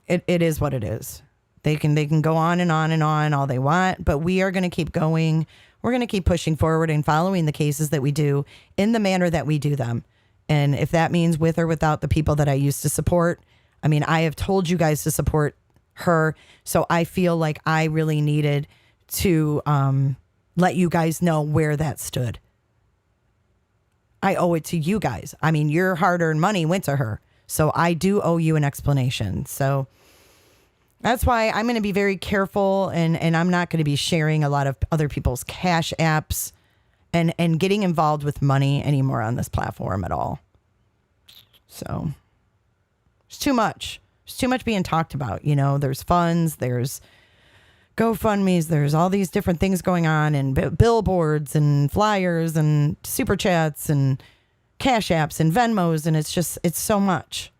It is what it is. They can go on and on and on all they want, but we are going to keep going. We're going to keep pushing forward and following the cases that we do in the manner that we do them. And if that means with or without the people that I used to support, I have told you guys to support her. So I feel like I really needed to let you guys know where that stood. I owe it to you guys. Your hard-earned money went to her. So I do owe you an explanation. So that's why I'm going to be very careful and I'm not going to be sharing a lot of other people's cash apps and getting involved with money anymore on this platform at all. So it's too much. There's too much being talked about. There's funds, there's GoFundMe's, there's all these different things going on and billboards and flyers and super chats and cash apps and Venmos. And it's so much.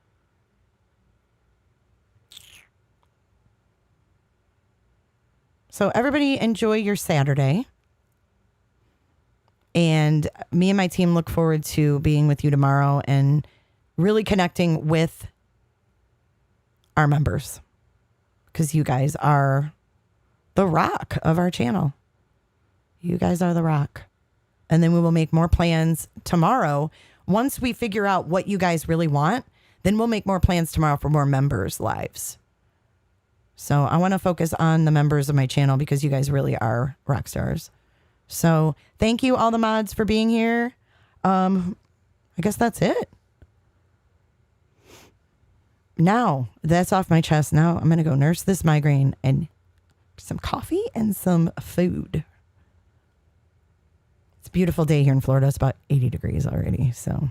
So everybody enjoy your Saturday. And me and my team look forward to being with you tomorrow and really connecting with our members because you guys are the rock of our channel. You guys are the rock. And then we will make more plans tomorrow. Once we figure out what you guys really want, then we'll make more plans tomorrow for more members' lives. So I want to focus on the members of my channel because you guys really are rock stars. So thank you all the mods for being here. I guess that's it. Now that's off my chest. Now I'm going to go nurse this migraine and some coffee and some food. It's a beautiful day here in Florida. It's about 80 degrees already. So,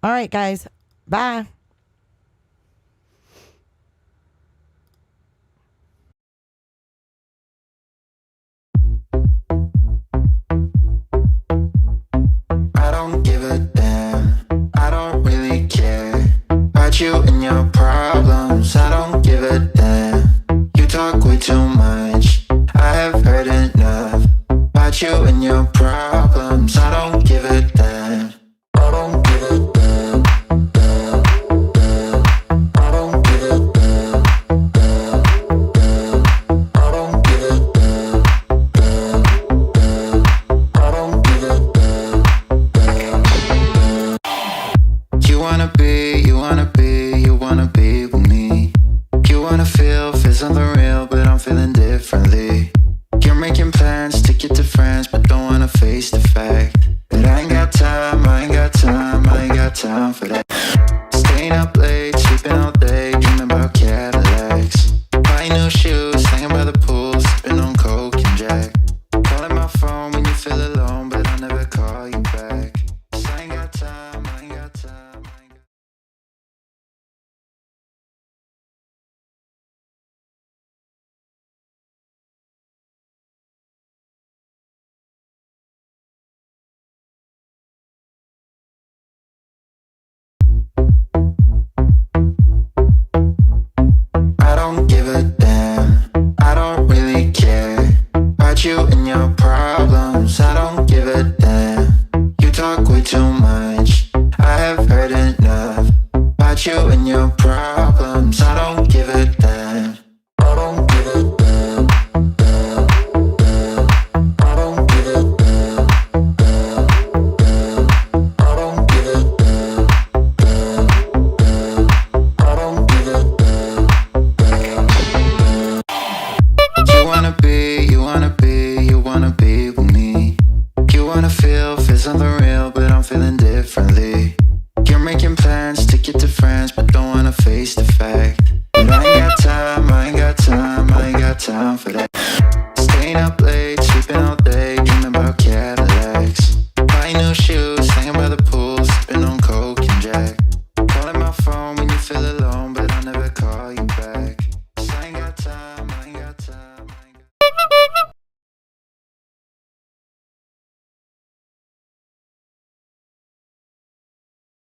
all right, guys. Bye. I don't give a damn. I don't really care about you and your problems. I don't give a damn. You talk way too much. I have heard enough about you and your problems. I don't give a damn. I don't give a damn. Damn, damn. I don't give a damn. Damn, damn. I don't give a damn. Damn, damn. I don't give a damn. You wanna be with me. You wanna feel something real, but I'm feeling differently. You're making plans to get to friends, but don't wanna face the fact that I ain't got time for that. Staying up late.